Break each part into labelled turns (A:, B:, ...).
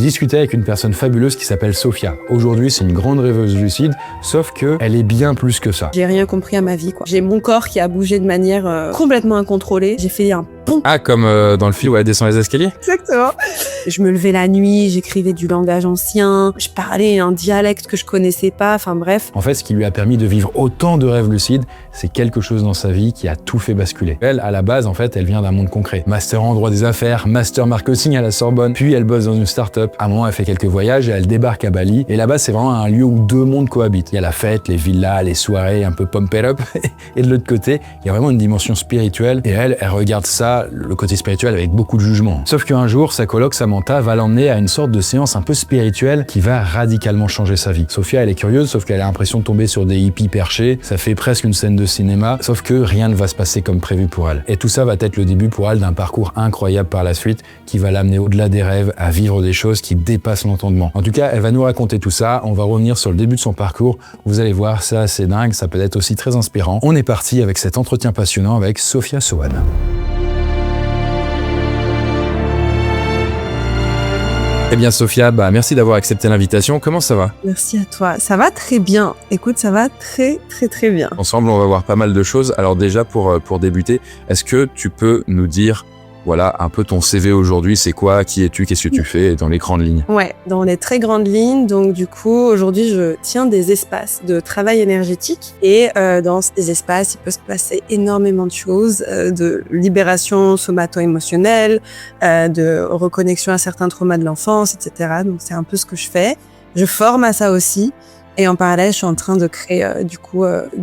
A: discutais avec une personne fabuleuse qui s'appelle Sophia. Aujourd'hui, c'est une grande rêveuse lucide, sauf que elle est bien plus que ça.
B: J'ai rien compris à ma vie, quoi. J'ai mon corps qui a bougé de manière complètement incontrôlée. J'ai fait un pont.
A: Ah, comme dans le film où elle descend les escaliers?
B: Exactement. Je me levais la nuit, j'écrivais du langage ancien, je parlais un dialecte que je connaissais pas, enfin bref.
A: En fait, ce qui lui a permis de vivre autant de rêves lucides, c'est quelque chose dans sa vie qui a tout fait basculer. Elle, à la base, en fait, elle vient d'un monde concret. Master en droit des affaires, master marketing à la Sorbonne, puis elle bosse dans une start-up. À un moment, elle fait quelques voyages et elle débarque à Bali. Et là-bas, c'est vraiment un lieu où deux mondes cohabitent. Il y a la fête, les villas, les soirées un peu pump it up. Et de l'autre côté, il y a vraiment une dimension spirituelle. Et elle regarde ça, le côté spirituel, avec beaucoup de jugement. Sauf qu'un jour, sa coloc, Samantha, va l'emmener à une sorte de séance un peu spirituelle qui va radicalement changer sa vie. Sophia, elle est curieuse, sauf qu'elle a l'impression de tomber sur des hippies perchés. Ça fait presque une scène de cinéma, sauf que rien ne va se passer comme prévu pour elle. Et tout ça va être le début pour elle d'un parcours incroyable par la suite qui va l'amener au-delà des rêves, à vivre des choses qui dépassent l'entendement. En tout cas, elle va nous raconter tout ça. On va revenir sur le début de son parcours. Vous allez voir, c'est assez dingue. Ça peut être aussi très inspirant. On est parti avec cet entretien passionnant avec Sophia Sohan. Eh bien Sophia, merci d'avoir accepté l'invitation. Comment ça va?
B: Merci à toi. Ça va très bien. Écoute, ça va très très très bien.
A: Ensemble, on va voir pas mal de choses. Alors déjà, pour débuter, est-ce que tu peux nous dire, voilà, un peu ton CV aujourd'hui, c'est quoi? Qui es-tu? Qu'est-ce que tu fais dans les grandes lignes?
B: Ouais, dans les très grandes lignes. Donc du coup, aujourd'hui, je tiens des espaces de travail énergétique et dans ces espaces, il peut se passer énormément de choses, de libération somato-émotionnelle, de reconnexion à certains traumas de l'enfance, etc. Donc c'est un peu ce que je fais. Je forme à ça aussi. Et en parallèle, je suis en train de créer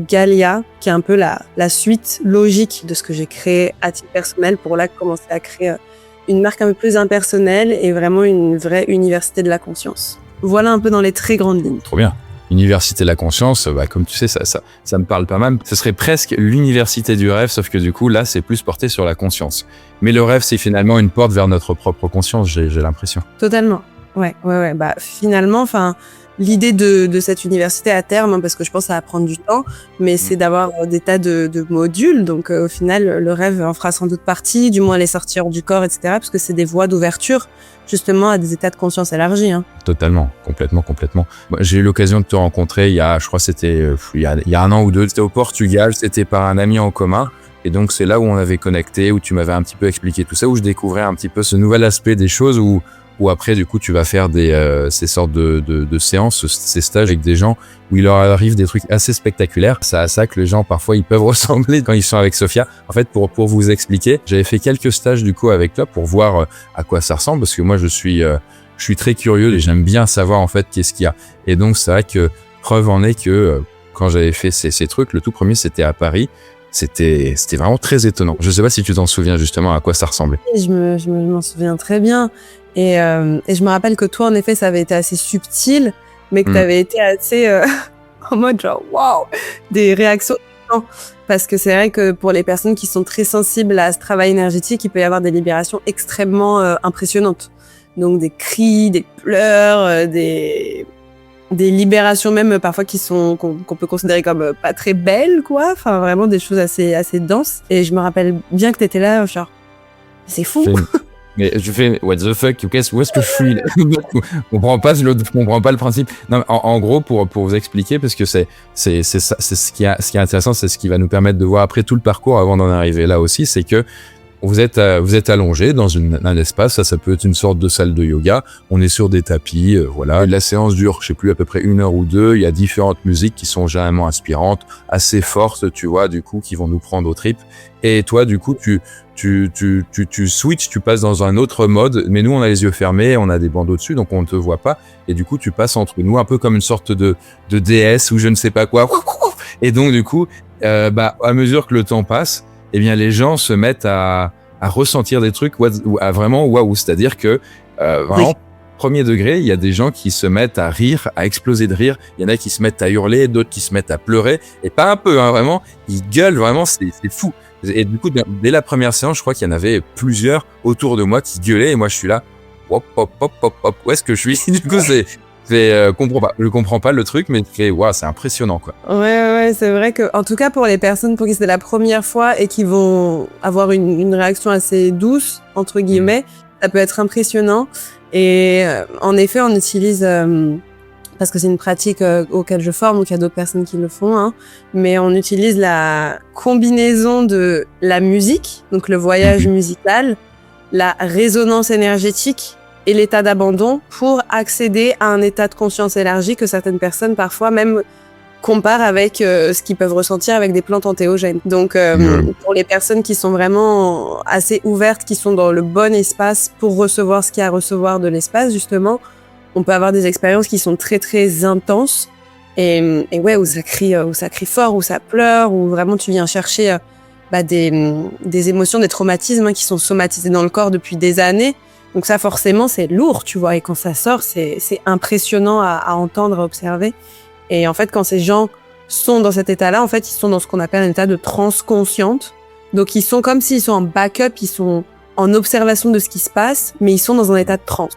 B: Galia, qui est un peu la suite logique de ce que j'ai créé à titre personnel pour là commencer à créer une marque un peu plus impersonnelle et vraiment une vraie université de la conscience. Voilà un peu dans les très grandes lignes.
A: Trop bien. Université de la conscience, comme tu sais, ça me parle pas mal. Ce serait presque l'université du rêve, sauf que du coup, là, c'est plus porté sur la conscience. Mais le rêve, c'est finalement une porte vers notre propre conscience, j'ai l'impression.
B: Totalement. Ouais. Finalement, l'idée de cette université à terme, parce que je pense que ça va prendre du temps, mais c'est d'avoir des tas de modules. Donc, au final, le rêve en fera sans doute partie, du moins les sortir du corps, etc. Parce que c'est des voies d'ouverture, justement, à des états de conscience élargis. Hein.
A: Totalement, complètement. Moi, j'ai eu l'occasion de te rencontrer il y a 1 an ou 2. C'était au Portugal, c'était par un ami en commun. Et donc, c'est là où on avait connecté, où tu m'avais un petit peu expliqué tout ça, où je découvrais un petit peu ce nouvel aspect des choses où après, du coup, tu vas faire ces sortes de séances, ces stages avec des gens où il leur arrive des trucs assez spectaculaires. C'est à ça que les gens, parfois, ils peuvent ressembler quand ils sont avec Sophia. En fait, pour vous expliquer, j'avais fait quelques stages, du coup, avec toi pour voir à quoi ça ressemble, parce que moi, je suis très curieux et j'aime bien savoir, en fait, qu'est-ce qu'il y a. Et donc, c'est vrai que preuve en est que quand j'avais fait ces trucs, le tout premier, c'était à Paris. C'était vraiment très étonnant. Je sais pas si tu t'en souviens justement à quoi ça ressemblait.
B: Je m'en souviens très bien. Et je me rappelle que toi, en effet, ça avait été assez subtil, mais que tu avais été assez en mode genre waouh, des réactions. Parce que c'est vrai que pour les personnes qui sont très sensibles à ce travail énergétique, il peut y avoir des libérations extrêmement impressionnantes. Donc des cris, des pleurs, des libérations même parfois qu'on peut considérer comme pas très belles, quoi. Enfin, vraiment des choses assez denses. Et je me rappelle bien que t'étais là, genre, c'est fou.
A: Mais je fais what the fuck, où est-ce que je suis là? Je comprends pas le principe. Non, en gros, pour vous expliquer, parce que c'est ça, c'est ce qui est intéressant, c'est ce qui va nous permettre de voir après tout le parcours avant d'en arriver là aussi, c'est que vous êtes allongé dans un espace, ça peut être une sorte de salle de yoga, on est sur des tapis, voilà. La séance dure, je sais plus, à peu près 1 heure ou 2, il y a différentes musiques qui sont généralement inspirantes, assez fortes, tu vois, du coup, qui vont nous prendre aux tripes. Et toi, du coup, tu switches, tu passes dans un autre mode, mais nous, on a les yeux fermés, on a des bandeaux dessus, donc on ne te voit pas, et du coup, tu passes entre nous, un peu comme une sorte de déesse ou je ne sais pas quoi. Et donc, du coup, à mesure que le temps passe, eh bien, les gens se mettent à ressentir des trucs à vraiment waouh. C'est-à-dire que, vraiment, premier degré, il y a des gens qui se mettent à rire, à exploser de rire. Il y en a qui se mettent à hurler, d'autres qui se mettent à pleurer. Et pas un peu, hein, vraiment. Ils gueulent, vraiment, c'est fou. Et du coup, dès la première séance, je crois qu'il y en avait plusieurs autour de moi qui gueulaient. Et moi, je suis là, hop, où est-ce que je suis? Du coup, je comprends pas le truc, mais c'est impressionnant, quoi.
B: Ouais, c'est vrai que, en tout cas, pour les personnes pour qui c'est la première fois et qui vont avoir une réaction assez douce, entre guillemets, Ça peut être impressionnant. Et en effet, on utilise, parce que c'est une pratique auquel je forme, donc il y a d'autres personnes qui le font, hein, mais on utilise la combinaison de la musique, donc le voyage musical, la résonance énergétique et l'état d'abandon pour accéder à un état de conscience élargi que certaines personnes parfois même comparent avec ce qu'ils peuvent ressentir avec des plantes entéogènes. Donc pour les personnes qui sont vraiment assez ouvertes, qui sont dans le bon espace pour recevoir ce qu'il y a à recevoir de l'espace, justement, on peut avoir des expériences qui sont très très intenses et ouais, où ça crie fort, où ça pleure, où vraiment tu viens chercher des émotions, des traumatismes qui sont somatisés dans le corps depuis des années. Donc ça, forcément, c'est lourd, tu vois. Et quand ça sort, c'est impressionnant à entendre, à observer. Et en fait, quand ces gens sont dans cet état-là, en fait, ils sont dans ce qu'on appelle un état de transe consciente. Donc ils sont comme s'ils sont en backup, ils sont en observation de ce qui se passe, mais ils sont dans un état de transe.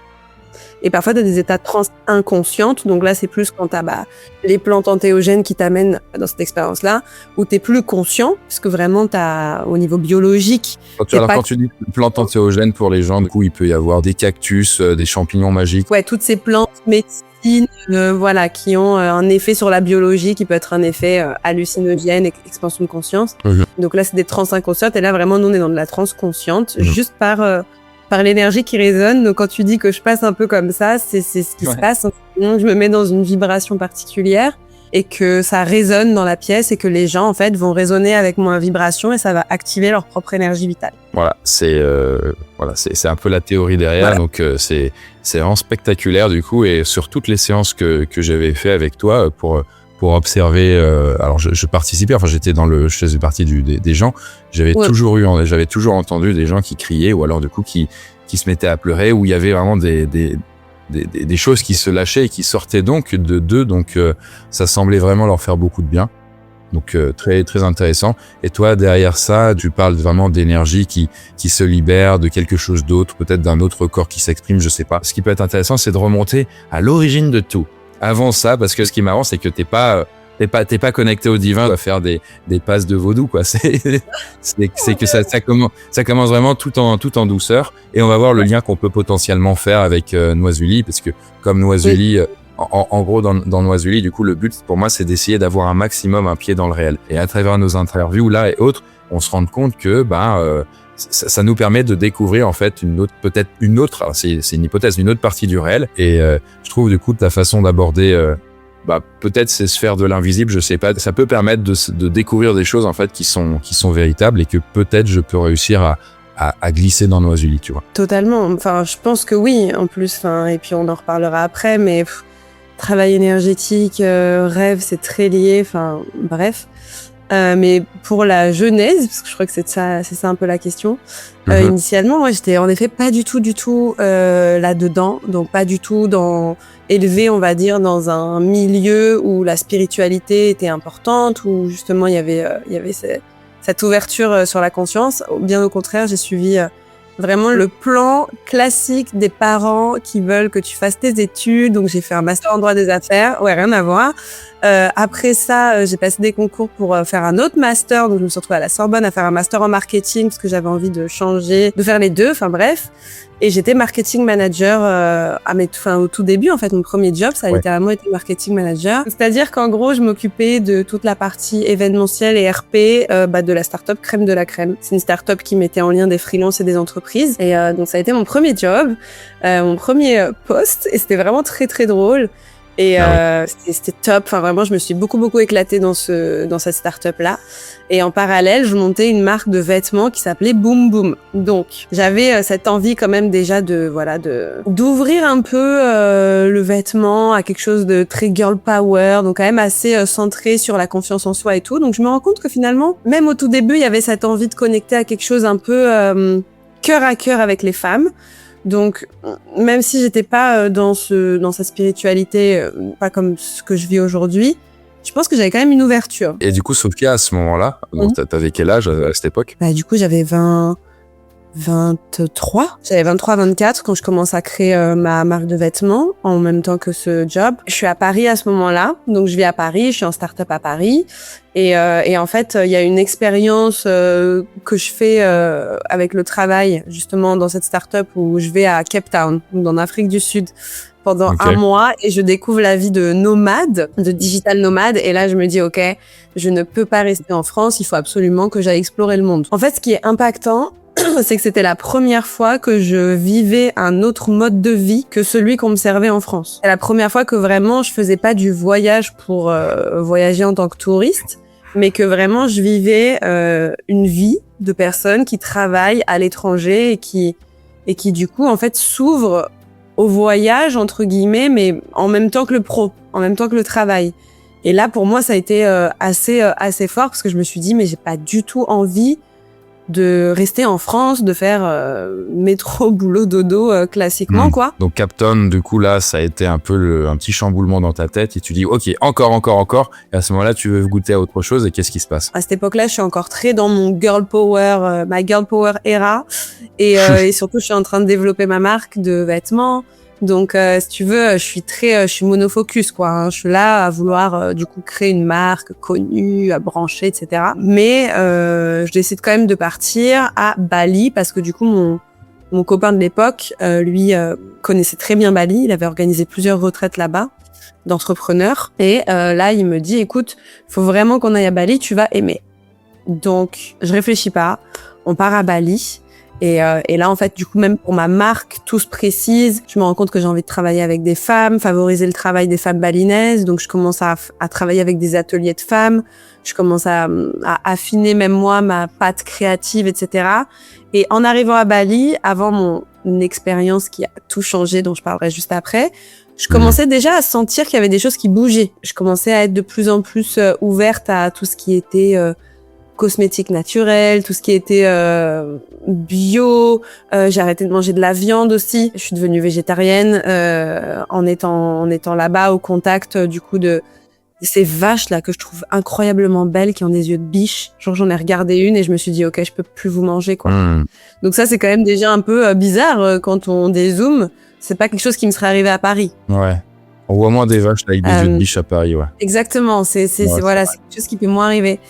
B: Et parfois, tu as des états de transe inconscientes. Donc là, c'est plus quand tu as les plantes entéogènes qui t'amènent dans cette expérience-là, où tu es plus conscient, parce que vraiment, tu as, au niveau biologique...
A: Quand tu dis plantes entéogènes, pour les gens, du coup, il peut y avoir des cactus, des champignons magiques.
B: Ouais, toutes ces plantes médecines, voilà, qui ont un effet sur la biologie, qui peut être un effet hallucinogène, expansion de conscience. Donc là, c'est des transes inconscientes. Et là, vraiment, nous, on est dans de la transe consciente, juste par l'énergie qui résonne. Donc quand tu dis que je passe un peu comme ça, c'est ce qui se passe. Je me mets dans une vibration particulière et que ça résonne dans la pièce et que les gens en fait vont résonner avec ma vibration et ça va activer leur propre énergie vitale.
A: Voilà, c'est un peu la théorie derrière. Voilà. Donc c'est vraiment spectaculaire du coup, et sur toutes les séances que j'avais fait avec toi pour observer, alors je participais, enfin je faisais partie des gens, j'avais toujours entendu des gens qui criaient ou alors du coup qui se mettaient à pleurer, où il y avait vraiment des choses qui se lâchaient et qui sortaient donc d'eux, donc ça semblait vraiment leur faire beaucoup de bien. Donc très très intéressant. Et toi, derrière ça, tu parles vraiment d'énergie qui se libère, de quelque chose d'autre, peut-être d'un autre corps qui s'exprime, je sais pas. Ce qui peut être intéressant, c'est de remonter à l'origine de tout. Avant ça, parce que ce qui est marrant, c'est que t'es pas connecté au divin à faire des passes de vaudou, quoi. C'est que ça commence vraiment tout en douceur, et on va voir le lien qu'on peut potentiellement faire avec Noisuli, parce que comme Noisuli, en gros dans Noisuli, du coup le but pour moi c'est d'essayer d'avoir un maximum un pied dans le réel, et à travers nos interviews là et autres, on se rend compte que ça nous permet de découvrir en fait une autre, c'est une hypothèse, une autre partie du réel. Et je trouve du coup ta façon d'aborder peut-être ces sphères de l'invisible, je sais pas, ça peut permettre de découvrir des choses en fait qui sont véritables, et que peut-être je peux réussir à glisser dans Noisuli, tu vois.
B: Totalement. Enfin, je pense que oui, en plus, et puis on en reparlera après, mais travail énergétique, rêve, c'est très lié, enfin bref. Mais pour la genèse, parce que je crois que c'est ça un peu la question. Initialement, moi, j'étais en effet pas du tout là-dedans, donc pas du tout élevé, on va dire, dans un milieu où la spiritualité était importante, où justement il y avait cette ouverture sur la conscience. Bien au contraire, j'ai suivi vraiment le plan classique des parents qui veulent que tu fasses tes études. Donc j'ai fait un master en droit des affaires, ouais, rien à voir. Après ça, j'ai passé des concours pour faire un autre master. Donc je me suis retrouvée à la Sorbonne à faire un master en marketing parce que j'avais envie de changer, de faire les deux. Enfin bref. Et j'étais marketing manager au tout début, en fait, mon premier job, ça a littéralement été marketing manager. C'est-à-dire qu'en gros, je m'occupais de toute la partie événementielle et RP de la start-up Crème de la Crème. C'est une start-up qui mettait en lien des freelances et des entreprises. Et donc ça a été mon premier job, mon premier poste, et c'était vraiment très très drôle. Et c'était top. Enfin vraiment, je me suis beaucoup éclatée dans cette start-up là. Et en parallèle, je montais une marque de vêtements qui s'appelait Boom Boom. Donc j'avais cette envie quand même déjà d'ouvrir un peu le vêtement à quelque chose de très girl power, donc quand même assez centré sur la confiance en soi et tout. Donc je me rends compte que finalement, même au tout début, il y avait cette envie de connecter à quelque chose un peu cœur à cœur avec les femmes. Donc, même si j'étais pas dans cette spiritualité, pas comme ce que je vis aujourd'hui, je pense que j'avais quand même une ouverture.
A: Et du coup, Sophia, à ce moment-là, donc t'avais quel âge à cette époque ?
B: Du coup, j'avais 23. J'avais 23, 24 quand je commence à créer ma marque de vêtements en même temps que ce job. Je suis à Paris à ce moment-là, donc je vis à Paris, je suis en start-up à Paris. Et en fait, il y a une expérience que je fais avec le travail, justement, dans cette start-up où je vais à Cape Town, donc en Afrique du Sud, pendant un mois et je découvre la vie de nomade, de digital nomade. Et là, je me dis, OK, je ne peux pas rester en France, il faut absolument que j'aille explorer le monde. En fait, ce qui est impactant, c'est que c'était la première fois que je vivais un autre mode de vie que celui qu'on me servait en France. C'est la première fois que vraiment je faisais pas du voyage pour voyager en tant que touriste, mais que vraiment je vivais une vie de personnes qui travaillent à l'étranger et qui du coup en fait s'ouvrent au voyage entre guillemets, mais en même temps que le pro, en même temps que le travail. Et là pour moi ça a été assez fort parce que je me suis dit mais j'ai pas du tout envie de rester en France, de faire métro, boulot, dodo classiquement, quoi.
A: Donc Capton, du coup, là, ça a été un peu un petit chamboulement dans ta tête et tu dis, OK, encore. Et à ce moment-là, tu veux goûter à autre chose et qu'est-ce qui se passe?
B: À cette époque-là, je suis encore très dans mon girl power, ma girl power era. Et surtout, je suis en train de développer ma marque de vêtements. Donc, si tu veux, je suis monofocus, quoi. Hein. Je suis là à vouloir, du coup, créer une marque connue, à brancher, etc. Mais je décide quand même de partir à Bali parce que, du coup, mon copain de l'époque, lui, connaissait très bien Bali. Il avait organisé plusieurs retraites là-bas d'entrepreneurs. Et là, il me dit, écoute, faut vraiment qu'on aille à Bali, tu vas aimer. Donc, je réfléchis pas. On part à Bali. Et là, en fait, du coup, même pour ma marque, tout se précise. Je me rends compte que j'ai envie de travailler avec des femmes, favoriser le travail des femmes balinaises. Donc, je commence à travailler avec des ateliers de femmes. Je commence à affiner même moi ma patte créative, etc. Et en arrivant à Bali, avant mon expérience qui a tout changé, dont je parlerai juste après, je commençais déjà à sentir qu'il y avait des choses qui bougeaient. Je commençais à être de plus en plus ouverte à tout ce qui était cosmétiques naturels, tout ce qui était bio. J'ai arrêté de manger de la viande aussi. Je suis devenue végétarienne en étant là-bas au contact du coup de ces vaches là que je trouve incroyablement belles, qui ont des yeux de biche. Genre j'en ai regardé une et je me suis dit OK, je peux plus vous manger quoi. Donc ça c'est quand même déjà un peu bizarre quand on dézoome. C'est pas quelque chose qui me serait arrivé à Paris.
A: Ouais. On voit moins des vaches avec des yeux de biche à Paris, ouais.
B: Exactement, c'est voilà, c'est quelque chose qui peut moins arriver.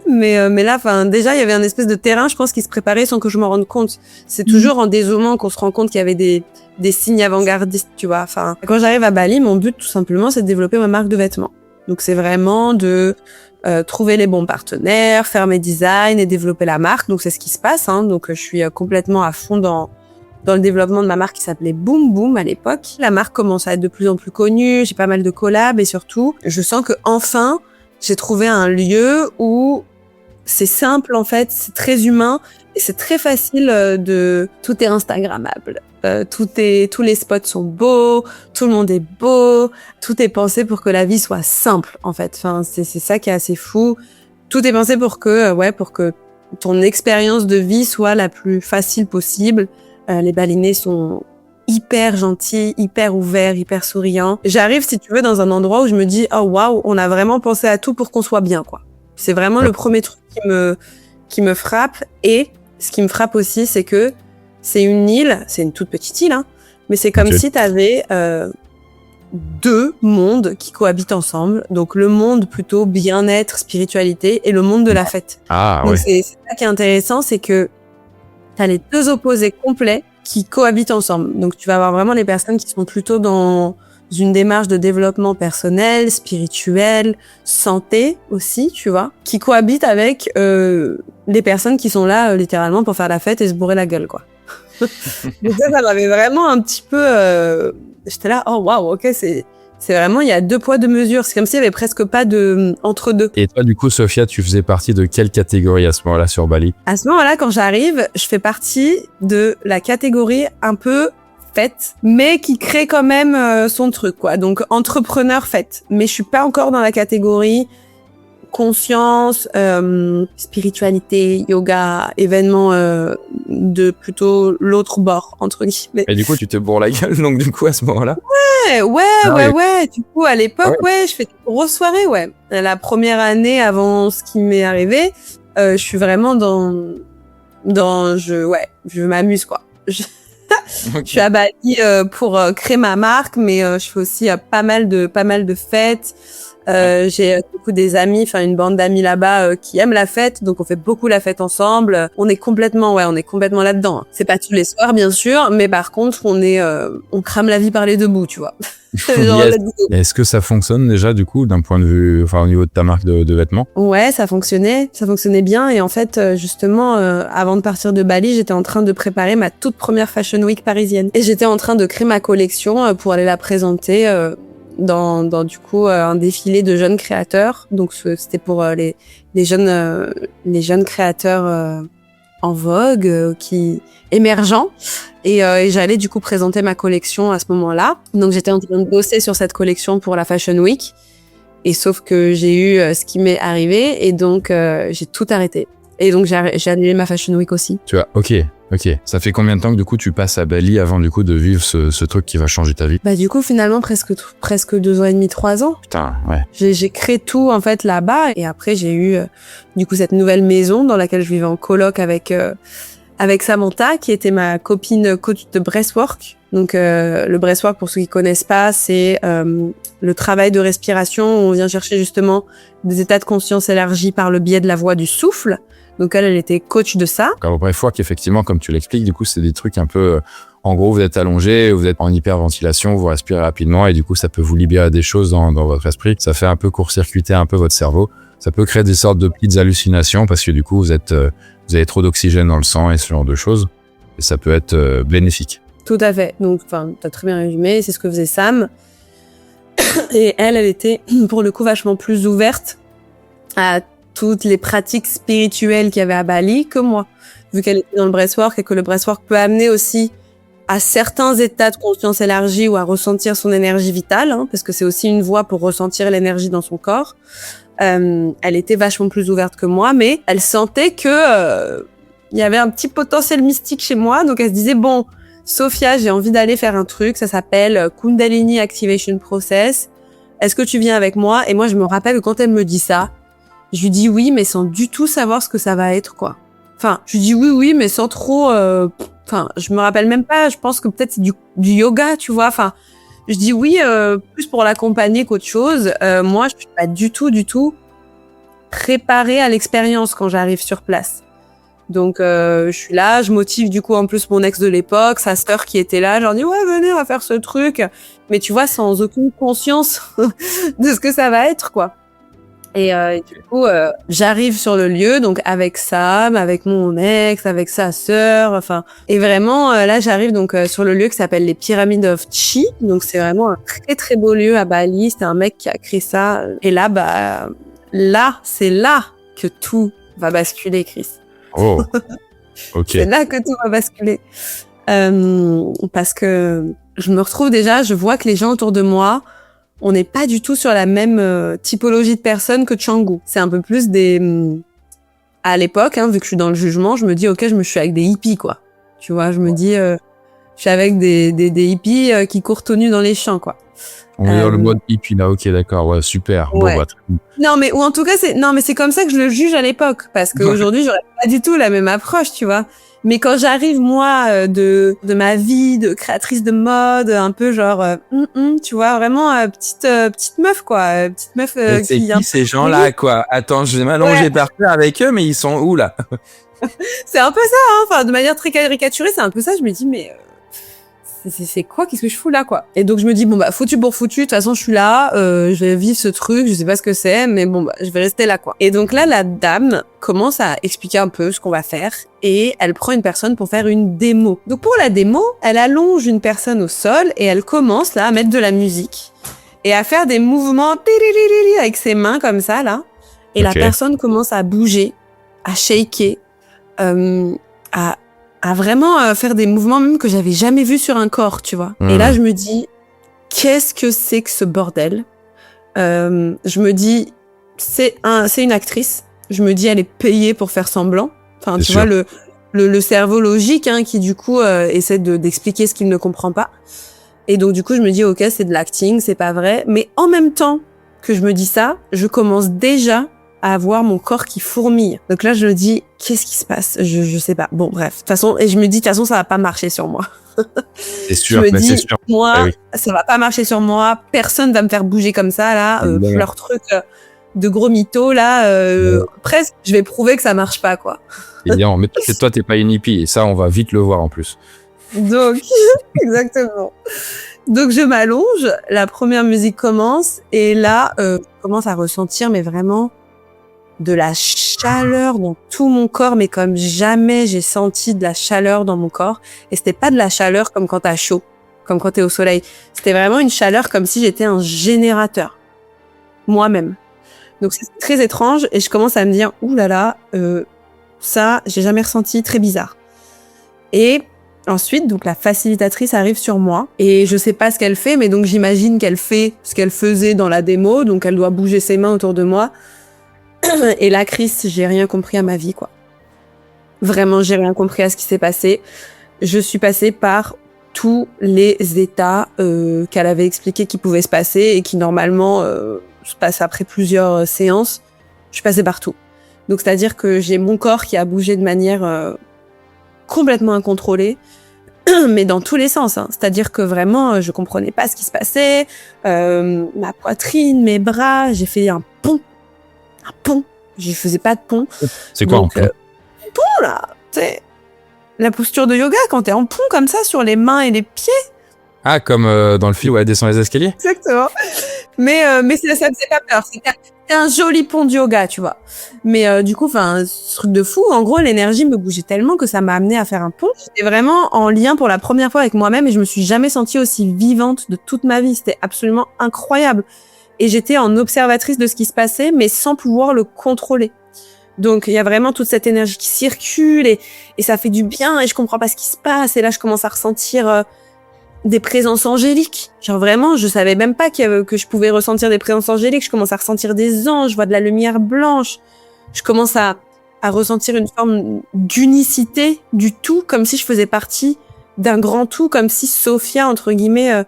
B: mais là, enfin, déjà, il y avait un espèce de terrain, je pense, qui se préparait sans que je m'en rende compte. C'est toujours en dézoomant qu'on se rend compte qu'il y avait des signes avant-gardistes, tu vois. Enfin, quand j'arrive à Bali, mon but, tout simplement, c'est de développer ma marque de vêtements. Donc, c'est vraiment de trouver les bons partenaires, faire mes designs et développer la marque. Donc, c'est ce qui se passe, hein. Donc, je suis complètement à fond dans le développement de ma marque qui s'appelait Boom Boom à l'époque. La marque commence à être de plus en plus connue, j'ai pas mal de collabs et surtout, je sens que enfin, j'ai trouvé un lieu où c'est simple en fait, c'est très humain et c'est très facile tout est instagrammable. Tous les spots sont beaux, tout le monde est beau, tout est pensé pour que la vie soit simple en fait. Enfin, c'est ça qui est assez fou. Tout est pensé pour que ton expérience de vie soit la plus facile possible. Les Balinais sont hyper gentils, hyper ouverts, hyper souriants. J'arrive, si tu veux, dans un endroit où je me dis, oh waouh, on a vraiment pensé à tout pour qu'on soit bien, quoi. C'est vraiment le premier truc qui me frappe. Et ce qui me frappe aussi, c'est que c'est une île, c'est une toute petite île, hein, mais c'est comme si t'avais deux mondes qui cohabitent ensemble. Donc le monde plutôt bien-être, spiritualité, et le monde de la fête.
A: Ah,
B: donc
A: ouais.
B: c'est ça qui est intéressant, c'est que t'as les deux opposés complets qui cohabitent ensemble. Donc, tu vas avoir vraiment les personnes qui sont plutôt dans une démarche de développement personnel, spirituel, santé aussi, tu vois, qui cohabitent avec les personnes qui sont là littéralement pour faire la fête et se bourrer la gueule, quoi. Donc ça m'avait vraiment un petit peu... J'étais là, oh waouh, ok, c'est vraiment, il y a deux poids, deux mesures. C'est comme s'il y avait presque pas de entre deux.
A: Et toi, du coup, Sophia, tu faisais partie de quelle catégorie à ce moment-là sur Bali?
B: À ce moment-là, quand j'arrive, je fais partie de la catégorie un peu fête, mais qui crée quand même son truc, quoi. Donc, entrepreneur fête. Mais je suis pas encore dans la catégorie conscience, spiritualité, yoga, événements de plutôt l'autre bord, entre guillemets.
A: Et du coup, tu te bourres la gueule, donc du coup, à ce moment-là?
B: Ouais. Du coup, à l'époque, je fais des grosses soirées, ouais. La première année avant ce qui m'est arrivé, je suis vraiment je m'amuse quoi. Je
A: Ok.
B: suis à Bali pour créer ma marque, mais je fais aussi pas mal de fêtes. J'ai beaucoup des amis, enfin une bande d'amis là-bas qui aiment la fête, donc on fait beaucoup la fête ensemble. On est complètement là-dedans. C'est pas tous les soirs bien sûr, mais par contre on crame la vie par les deux bouts, tu vois. Genre,
A: Yes.
B: let's go.
A: Est-ce que ça fonctionne déjà du coup d'un point de vue, enfin au niveau de ta marque de vêtements?
B: Ouais, ça fonctionnait bien et en fait justement avant de partir de Bali, j'étais en train de préparer ma toute première Fashion Week parisienne et j'étais en train de créer ma collection pour aller la présenter dans du coup un défilé de jeunes créateurs. Donc c'était pour les jeunes créateurs en vogue qui émergents et j'allais du coup présenter ma collection à ce moment-là. Donc j'étais en train de bosser sur cette collection pour la Fashion Week. Et sauf que j'ai eu ce qui m'est arrivé et donc j'ai tout arrêté. Et donc j'ai annulé ma Fashion Week aussi.
A: Tu vois, ok. Ça fait combien de temps que du coup tu passes à Bali avant du coup de vivre ce truc qui va changer ta vie?
B: Bah du coup finalement presque 2 ans et demi, 3 ans.
A: Putain, ouais.
B: J'ai créé tout en fait là-bas et après j'ai eu du coup cette nouvelle maison dans laquelle je vivais en coloc avec Samantha qui était ma copine coach de breathwork. Donc le breathwork pour ceux qui connaissent pas, c'est le travail de respiration où on vient chercher justement des états de conscience élargis par le biais de la voix du souffle. Donc elle était coach de ça.
A: Alors breathwork, effectivement, comme tu l'expliques, du coup c'est des trucs un peu, en gros vous êtes allongé, vous êtes en hyperventilation, vous respirez rapidement et du coup ça peut vous libérer des choses dans votre esprit. Ça fait un peu court-circuiter un peu votre cerveau. Ça peut créer des sortes de petites hallucinations parce que du coup vous avez trop d'oxygène dans le sang et ce genre de choses. Et ça peut être bénéfique.
B: Tout à fait. Donc, t'as très bien résumé. C'est ce que faisait Sam. Et elle était, pour le coup, vachement plus ouverte à toutes les pratiques spirituelles qu'il y avait à Bali que moi. Vu qu'elle était dans le breathwork et que le breathwork peut amener aussi à certains états de conscience élargie ou à ressentir son énergie vitale, hein, parce que c'est aussi une voie pour ressentir l'énergie dans son corps. Elle était vachement plus ouverte que moi, mais elle sentait que il y avait un petit potentiel mystique chez moi. Donc, elle se disait, bon, Sophia, j'ai envie d'aller faire un truc, ça s'appelle Kundalini Activation Process. Est-ce que tu viens avec moi? Et moi, je me rappelle que quand elle me dit ça, je lui dis oui, mais sans du tout savoir ce que ça va être, quoi. Enfin, je lui dis oui, mais sans trop... Enfin, je me rappelle même pas, je pense que peut-être c'est du yoga, tu vois. Enfin, je dis oui, plus pour l'accompagner qu'autre chose. Moi, je suis pas du tout préparée à l'expérience quand j'arrive sur place. Donc je suis là, je motive du coup en plus mon ex de l'époque, sa sœur qui était là, je leur dis ouais venez on va faire ce truc, mais tu vois sans aucune conscience de ce que ça va être quoi. Et du coup j'arrive sur le lieu donc avec Sam, avec mon ex, avec sa sœur, enfin et vraiment là j'arrive donc sur le lieu qui s'appelle les Pyramids of Chi, donc c'est vraiment un très très beau lieu à Bali, c'était un mec qui a créé ça et là c'est là que tout va basculer Chris.
A: Oh, ok.
B: C'est là que tout va basculer. Parce que je me retrouve déjà, je vois que les gens autour de moi, on n'est pas du tout sur la même typologie de personnes que Canggu. C'est un peu plus à l'époque, hein, vu que je suis dans le jugement, je me dis, ok, je suis avec des hippies, quoi. Tu vois, je me dis, je suis avec des hippies qui courent tout nus dans les champs, quoi.
A: On est dans le mode hippie là, ok, d'accord, ouais, super.
B: Ouais.
A: Bon, bah,
B: non, mais ou en tout cas, c'est comme ça que je le juge à l'époque, parce qu'aujourd'hui, j'aurais pas du tout la même approche, tu vois. Mais quand j'arrive moi de ma vie de créatrice de mode, un peu genre, tu vois, vraiment petite meuf quoi, petite meuf
A: c'est
B: qui
A: qui ces gens-là quoi? Attends, je vais m'allonger par terre avec eux, mais ils sont où là?
B: C'est un peu ça, hein. Enfin, de manière très caricaturée, c'est un peu ça. Je me dis mais c'est quoi? Qu'est-ce que je fous là, quoi? Et donc je me dis bon bah foutu pour foutu. De toute façon, je suis là, je vais vivre ce truc. Je sais pas ce que c'est, mais bon bah je vais rester là, quoi. Et donc là, la dame commence à expliquer un peu ce qu'on va faire et elle prend une personne pour faire une démo. Donc pour la démo, elle allonge une personne au sol et elle commence là à mettre de la musique et à faire des mouvements avec ses mains comme ça là. Et la personne commence à bouger, à shaker, à vraiment faire des mouvements même que j'avais jamais vus sur un corps, tu vois. Et là, je me dis, qu'est-ce que c'est que ce bordel? Je me dis, c'est une actrice. Je me dis, elle est payée pour faire semblant. Enfin, tu vois, le cerveau logique, hein, qui du coup essaie d'expliquer ce qu'il ne comprend pas. Et donc, du coup, je me dis, ok, c'est de l'acting, c'est pas vrai. Mais en même temps que je me dis ça, je commence déjà à avoir mon corps qui fourmille. Donc là, je me dis, qu'est-ce qui se passe? Je sais pas. Bon, bref. De toute façon, et je me dis, de toute façon, ça va pas marcher sur moi.
A: C'est sûr,
B: Je me
A: mais
B: dis,
A: c'est sûr.
B: moi,
A: Ah oui.
B: ça va pas marcher sur moi. Personne va me faire bouger comme ça, là.
A: Évidemment.
B: Leur truc de gros mythos, là, presque, je vais prouver que ça marche pas, quoi.
A: Évidemment, mais toi, t'es pas une hippie, et ça, on va vite le voir en plus.
B: Donc, exactement. Donc, je m'allonge, la première musique commence, et là, je commence à ressentir, mais vraiment, de la chaleur dans tout mon corps, mais comme jamais j'ai senti de la chaleur dans mon corps. Et c'était pas de la chaleur comme quand t'as chaud, comme quand t'es au soleil. C'était vraiment une chaleur comme si j'étais un générateur. Moi-même. Donc, c'est très étrange, et je commence à me dire, ouh là là, ça, j'ai jamais ressenti, très bizarre. Et ensuite, donc la facilitatrice arrive sur moi et je sais pas ce qu'elle fait, mais donc j'imagine qu'elle fait ce qu'elle faisait dans la démo, donc elle doit bouger ses mains autour de moi. Et là, Chris, j'ai rien compris à ma vie, quoi. Vraiment, j'ai rien compris à ce qui s'est passé. Je suis passée par tous les états qu'elle avait expliqué qui pouvaient se passer et qui normalement se passent après plusieurs séances. Je suis passée partout. Donc c'est-à-dire que j'ai mon corps qui a bougé de manière complètement incontrôlée, mais dans tous les sens. Hein. C'est-à-dire que vraiment, je comprenais pas ce qui se passait. Ma poitrine, mes bras, j'ai fait un pont. Je faisais pas de pont.
A: C'est quoi
B: donc,
A: en pont
B: pont là, tu sais, la posture de yoga quand t'es en pont comme ça sur les mains et les pieds.
A: Ah, comme dans le film où elle descend les escaliers.
B: Exactement. Mais ça me faisait pas peur. C'était un joli pont de yoga, tu vois. Mais du coup, enfin, ce truc de fou. En gros, l'énergie me bougeait tellement que ça m'a amené à faire un pont. J'étais vraiment en lien pour la première fois avec moi-même et je me suis jamais sentie aussi vivante de toute ma vie. C'était absolument incroyable. Et j'étais en observatrice de ce qui se passait, mais sans pouvoir le contrôler. Donc, il y a vraiment toute cette énergie qui circule et ça fait du bien et je comprends pas ce qui se passe. Et là, je commence à ressentir des présences angéliques. Genre vraiment, je savais même pas que je pouvais ressentir des présences angéliques. Je commence à ressentir des anges, je vois de la lumière blanche. Je commence à ressentir une forme d'unicité du tout, comme si je faisais partie d'un grand tout, comme si Sophia, entre guillemets,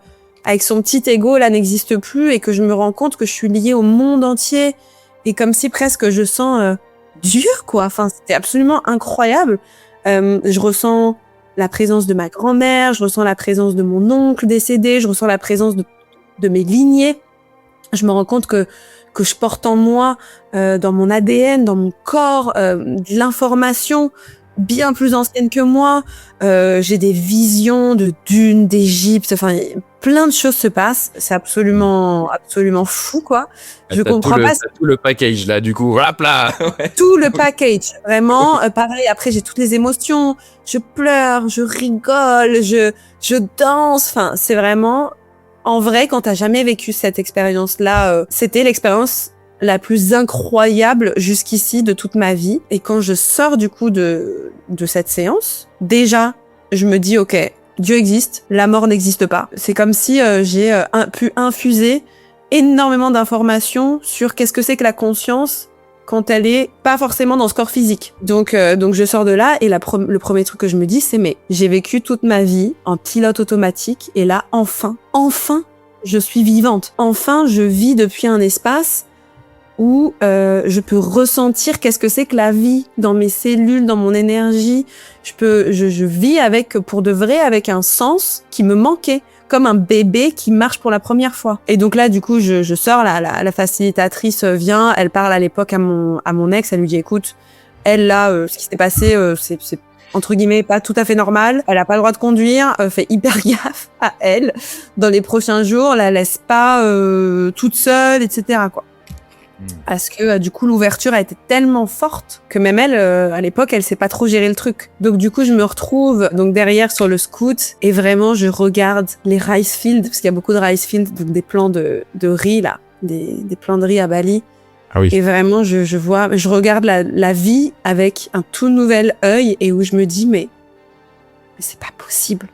B: avec son petit ego, là, n'existe plus et que je me rends compte que je suis liée au monde entier et comme si presque je sens Dieu, quoi. Enfin, c'était absolument incroyable. Je ressens la présence de ma grand-mère, je ressens la présence de mon oncle décédé, je ressens la présence de mes lignées. Je me rends compte que je porte en moi, dans mon ADN, dans mon corps, de l'information bien plus ancienne que moi. J'ai des visions de dunes, d'Égypte, enfin plein de choses se passent. C'est absolument fou, quoi. Je comprends pas.
A: T'as tout le package là, du coup, hop là. Ouais.
B: Tout le package, vraiment. Pareil, après j'ai toutes les émotions. Je pleure, je rigole, je danse. Enfin, c'est vraiment, en vrai, quand t'as jamais vécu cette expérience-là, c'était l'expérience la plus incroyable jusqu'ici de toute ma vie. Et quand je sors du coup de cette séance, déjà, je me dis, ok, Dieu existe, la mort n'existe pas. C'est comme si j'ai pu infuser énormément d'informations sur qu'est-ce que c'est que la conscience quand elle est pas forcément dans ce corps physique. Donc je sors de là et le premier truc que je me dis, c'est mais j'ai vécu toute ma vie en pilote automatique et là, enfin, je suis vivante. Enfin, je vis depuis un espace où je peux ressentir qu'est-ce que c'est que la vie dans mes cellules, dans mon énergie. Je vis avec, pour de vrai, avec un sens qui me manquait, comme un bébé qui marche pour la première fois. Et donc là, du coup, je sors, la facilitatrice vient, elle parle à l'époque à mon ex, elle lui dit, écoute, elle là, ce qui s'est passé, c'est entre guillemets pas tout à fait normal. Elle a pas le droit de conduire, fais hyper gaffe à elle. Dans les prochains jours, la laisse pas toute seule, etc., quoi. Parce que du coup l'ouverture a été tellement forte que même elle à l'époque elle sait pas trop gérer le truc. Donc du coup je me retrouve donc derrière sur le scoot et vraiment je regarde les rice fields parce qu'il y a beaucoup de rice fields, donc des plants de riz là, des plants de riz à Bali.
A: Ah oui.
B: Et vraiment je regarde la vie avec un tout nouvel œil et où je me dis mais c'est pas possible.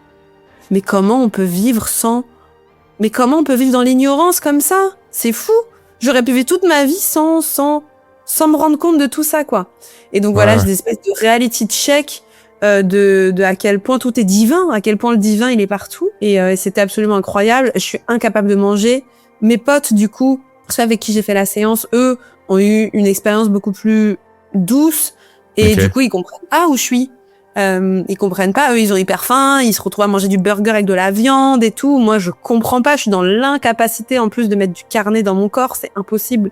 B: Mais comment on peut vivre dans l'ignorance comme ça? C'est fou. J'aurais pu vivre toute ma vie sans me rendre compte de tout ça, quoi. Et donc voilà, j'ai des espèces de reality check de à quel point tout est divin, à quel point le divin il est partout. Et c'était absolument incroyable. Je suis incapable de manger. Mes potes, du coup, ceux avec qui j'ai fait la séance, eux, ont eu une expérience beaucoup plus douce et
A: Ok.
B: du coup ils comprennent pas où je suis. Ils comprennent pas, eux ils ont hyper faim, ils se retrouvent à manger du burger avec de la viande et tout. Moi je comprends pas, je suis dans l'incapacité en plus de mettre du carnet dans mon corps, c'est impossible.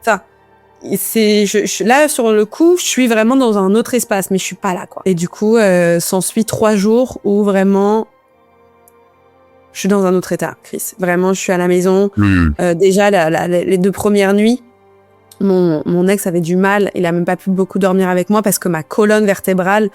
B: Enfin, là sur le coup, je suis vraiment dans un autre espace, mais je suis pas là quoi. Et du coup, s'ensuit 3 jours où vraiment je suis dans un autre état, Chris. Vraiment, je suis à la maison. Déjà les 2 premières nuits, mon ex avait du mal, il a même pas pu beaucoup dormir avec moi parce que ma colonne vertébrale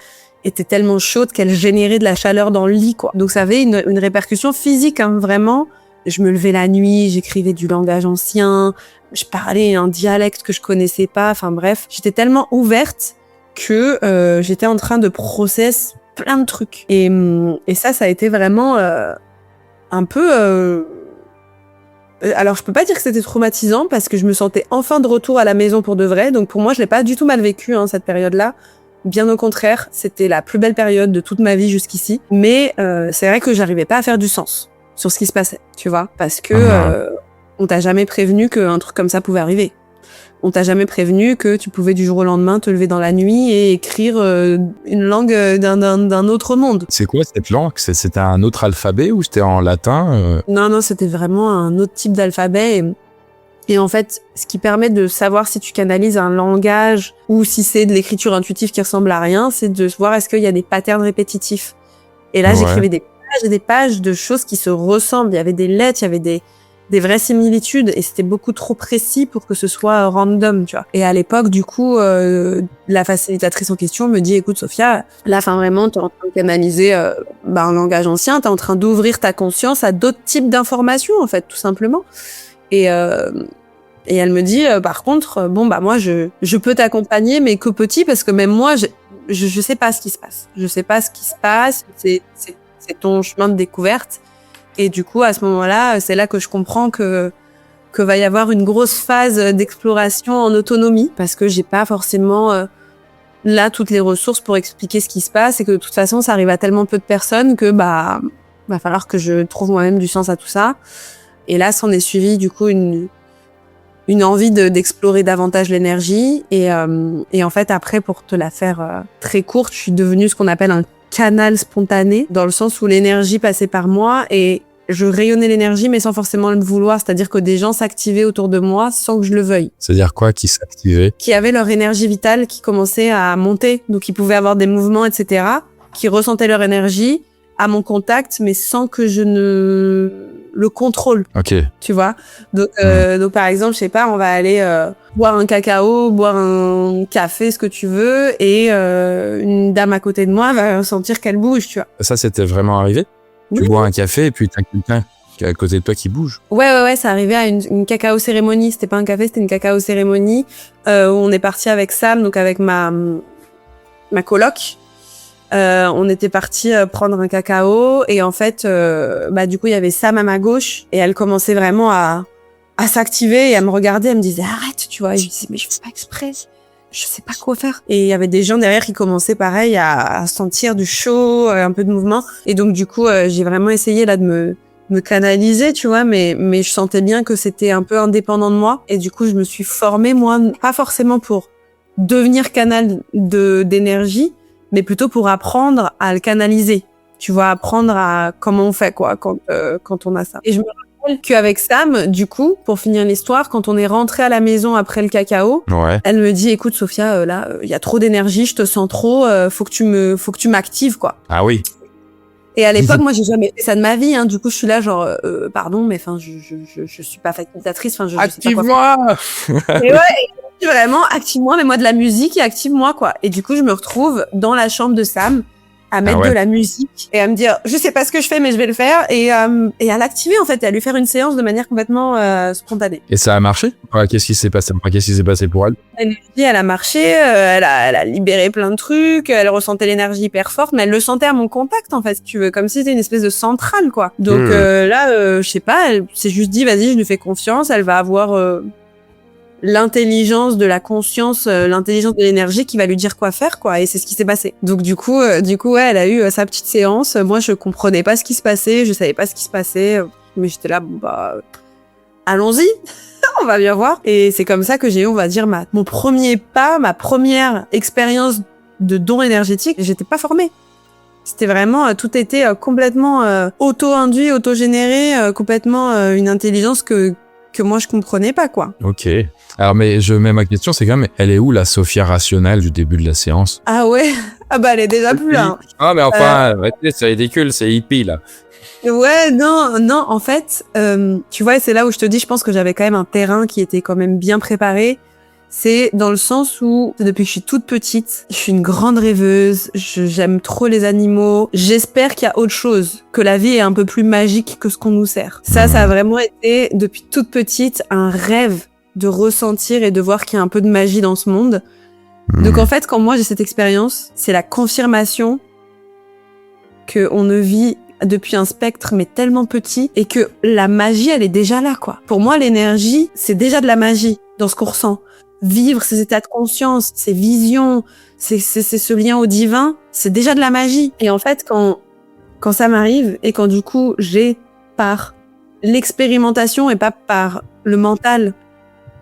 B: était tellement chaude qu'elle générait de la chaleur dans le lit, quoi. Donc ça avait une répercussion physique, hein, vraiment. Je me levais la nuit, j'écrivais du langage ancien, je parlais un dialecte que je connaissais pas, enfin bref. J'étais tellement ouverte que j'étais en train de process plein de trucs. Et ça a été vraiment un peu... Alors je peux pas dire que c'était traumatisant parce que je me sentais enfin de retour à la maison pour de vrai. Donc pour moi, je l'ai pas du tout mal vécu, hein, cette période-là. Bien au contraire, c'était la plus belle période de toute ma vie jusqu'ici. Mais c'est vrai que j'arrivais pas à faire du sens sur ce qui se passait, tu vois, parce que on t'a jamais prévenu qu'un truc comme ça pouvait arriver. On t'a jamais prévenu que tu pouvais du jour au lendemain te lever dans la nuit et écrire une langue d'un autre monde.
A: C'est quoi cette langue? C'était un autre alphabet ou c'était en latin?
B: Non, c'était vraiment un autre type d'alphabet. Et en fait, ce qui permet de savoir si tu canalises un langage ou si c'est de l'écriture intuitive qui ressemble à rien, c'est de voir est-ce qu'il y a des patterns répétitifs. Et là, j'écrivais des pages et des pages de choses qui se ressemblent. Il y avait des lettres, il y avait des vraies similitudes et c'était beaucoup trop précis pour que ce soit random, tu vois. Et à l'époque, du coup, la facilitatrice en question me dit, écoute, Sophia, là, enfin, vraiment, t'es en train de canaliser un langage ancien, t'es en train d'ouvrir ta conscience à d'autres types d'informations, en fait, tout simplement. Et elle me dit, par contre, moi, je peux t'accompagner, mais que petit, parce que même moi, je sais pas ce qui se passe. Je sais pas ce qui se passe. C'est ton chemin de découverte. Et du coup, à ce moment-là, c'est là que je comprends que va y avoir une grosse phase d'exploration en autonomie, parce que j'ai pas forcément là toutes les ressources pour expliquer ce qui se passe, et que de toute façon, ça arrive à tellement peu de personnes que va falloir que je trouve moi-même du sens à tout ça. Et là, s'en est suivi du coup une envie d'explorer davantage l'énergie. Et en fait, après, pour te la faire très courte, je suis devenue ce qu'on appelle un canal spontané, dans le sens où l'énergie passait par moi et je rayonnais l'énergie, mais sans forcément le vouloir. C'est-à-dire que des gens s'activaient autour de moi sans que je le veuille.
A: C'est-à-dire quoi, qui s'activait?
B: Qui avaient leur énergie vitale qui commençait à monter. Donc, ils pouvaient avoir des mouvements, etc., qui ressentaient leur énergie à mon contact, mais sans que je ne le contrôle.
A: Ok.
B: Tu vois. Donc, par exemple, je sais pas, on va aller boire un cacao, boire un café, ce que tu veux, et une dame à côté de moi va sentir qu'elle bouge, tu vois.
A: Ça, c'était vraiment arrivé? Tu bois un café et puis t'as quelqu'un qui est à côté de toi qui bouge?
B: Ouais, ça arrivait à une cacao cérémonie. C'était pas un café, c'était une cacao cérémonie où on est parti avec Sam, donc avec ma coloc. On était parti prendre un cacao et en fait, du coup, il y avait Sam à ma gauche et elle commençait vraiment à s'activer et à me regarder. Elle me disait arrête, tu vois. Et je disais mais je fais pas exprès. Je sais pas quoi faire. Et il y avait des gens derrière qui commençaient pareil à sentir du chaud, un peu de mouvement. Et donc du coup, j'ai vraiment essayé là de me canaliser, tu vois, mais je sentais bien que c'était un peu indépendant de moi. Et du coup, je me suis formée, moi, pas forcément pour devenir canal d'énergie, mais plutôt pour apprendre à le canaliser. Tu vois, apprendre à comment on fait, quoi, quand on a ça. Et je me rappelle qu'avec Sam, du coup, pour finir l'histoire, quand on est rentré à la maison après le cacao, elle me dit, écoute, Sophia, là, il y a trop d'énergie, je te sens trop, faut que tu m'actives, quoi.
A: Ah oui.
B: Et à l'époque, moi, j'ai jamais fait ça de ma vie, hein. Du coup, je suis là, genre, pardon, mais enfin, je suis pas facilitatrice, enfin, je sais pas quoi faire. Et ouais, vraiment, active-moi, mets-moi de la musique et active-moi, quoi. Et du coup, je me retrouve dans la chambre de Sam à mettre de la musique et à me dire, je sais pas ce que je fais, mais je vais le faire, et à l'activer, en fait, et à lui faire une séance de manière complètement spontanée.
A: Et ça a marché? Qu'est-ce qui s'est passé pour elle?
B: L'énergie, elle a marché, elle a libéré plein de trucs, elle ressentait l'énergie hyper forte, mais elle le sentait à mon contact, en fait, si tu veux, comme si c'était une espèce de centrale, quoi. Donc là, je sais pas, elle s'est juste dit, vas-y, je lui fais confiance, elle va avoir l'intelligence de la conscience, l'intelligence de l'énergie qui va lui dire quoi faire, quoi. Et c'est ce qui s'est passé. Donc du coup, ouais, elle a eu sa petite séance. Moi, je comprenais pas ce qui se passait, je savais pas ce qui se passait, mais j'étais là, allons-y, on va bien voir. Et c'est comme ça que j'ai eu, on va dire, mon premier pas, ma première expérience de don énergétique. J'étais pas formée. C'était vraiment, tout était complètement auto-induit, auto-généré, complètement une intelligence que moi je comprenais pas, quoi.
A: Ok. Alors, mais je mets ma question, c'est quand même, elle est où la Sophia rationnelle du début de la séance?
B: Ah ouais? Ah bah elle est déjà plus là. Hein.
A: Ah, mais enfin, c'est ridicule, c'est hippie, là.
B: Ouais, non, en fait, tu vois, c'est là où je te dis, je pense que j'avais quand même un terrain qui était quand même bien préparé. C'est dans le sens où, depuis que je suis toute petite, je suis une grande rêveuse, j'aime trop les animaux, j'espère qu'il y a autre chose, que la vie est un peu plus magique que ce qu'on nous sert. Ça a vraiment été, depuis toute petite, un rêve de ressentir et de voir qu'il y a un peu de magie dans ce monde. Donc en fait, quand moi j'ai cette expérience, c'est la confirmation qu'on ne vit depuis un spectre mais tellement petit et que la magie elle est déjà là, quoi. Pour moi l'énergie c'est déjà de la magie dans ce qu'on ressent. Vivre ces états de conscience, ces visions, c'est ce lien au divin, c'est déjà de la magie. Et en fait quand ça m'arrive et quand du coup j'ai par l'expérimentation et pas par le mental,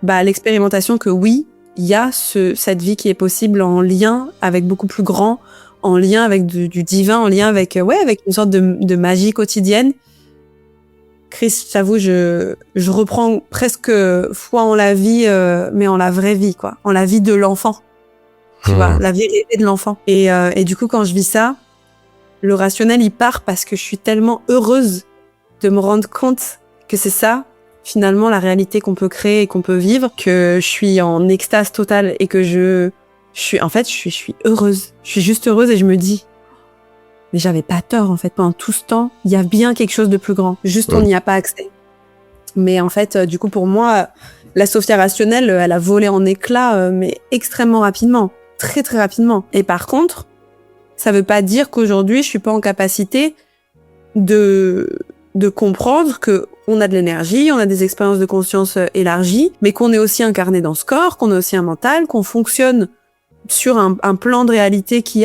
B: l'expérimentation que oui, il y a cette vie qui est possible en lien avec beaucoup plus grand, en lien avec du divin, en lien avec avec une sorte de magie quotidienne. Chris, j'avoue, je reprends presque foi en la vie, mais en la vraie vie, quoi, en la vie de l'enfant. Tu vois, la vérité de l'enfant. Et du coup, quand je vis ça, le rationnel il part parce que je suis tellement heureuse de me rendre compte que c'est ça, finalement, la réalité qu'on peut créer et qu'on peut vivre, que je suis en extase totale et que je suis heureuse. Je suis juste heureuse et je me dis, mais j'avais pas tort, en fait. Pendant tout ce temps, il y a bien quelque chose de plus grand. Juste, on n'y a pas accès. Mais en fait, du coup, pour moi, la Sophia rationnelle, elle a volé en éclats, mais extrêmement rapidement. Très, très rapidement. Et par contre, ça veut pas dire qu'aujourd'hui, je suis pas en capacité de comprendre que on a de l'énergie, on a des expériences de conscience élargies, mais qu'on est aussi incarné dans ce corps, qu'on est aussi un mental, qu'on fonctionne sur un plan de réalité qui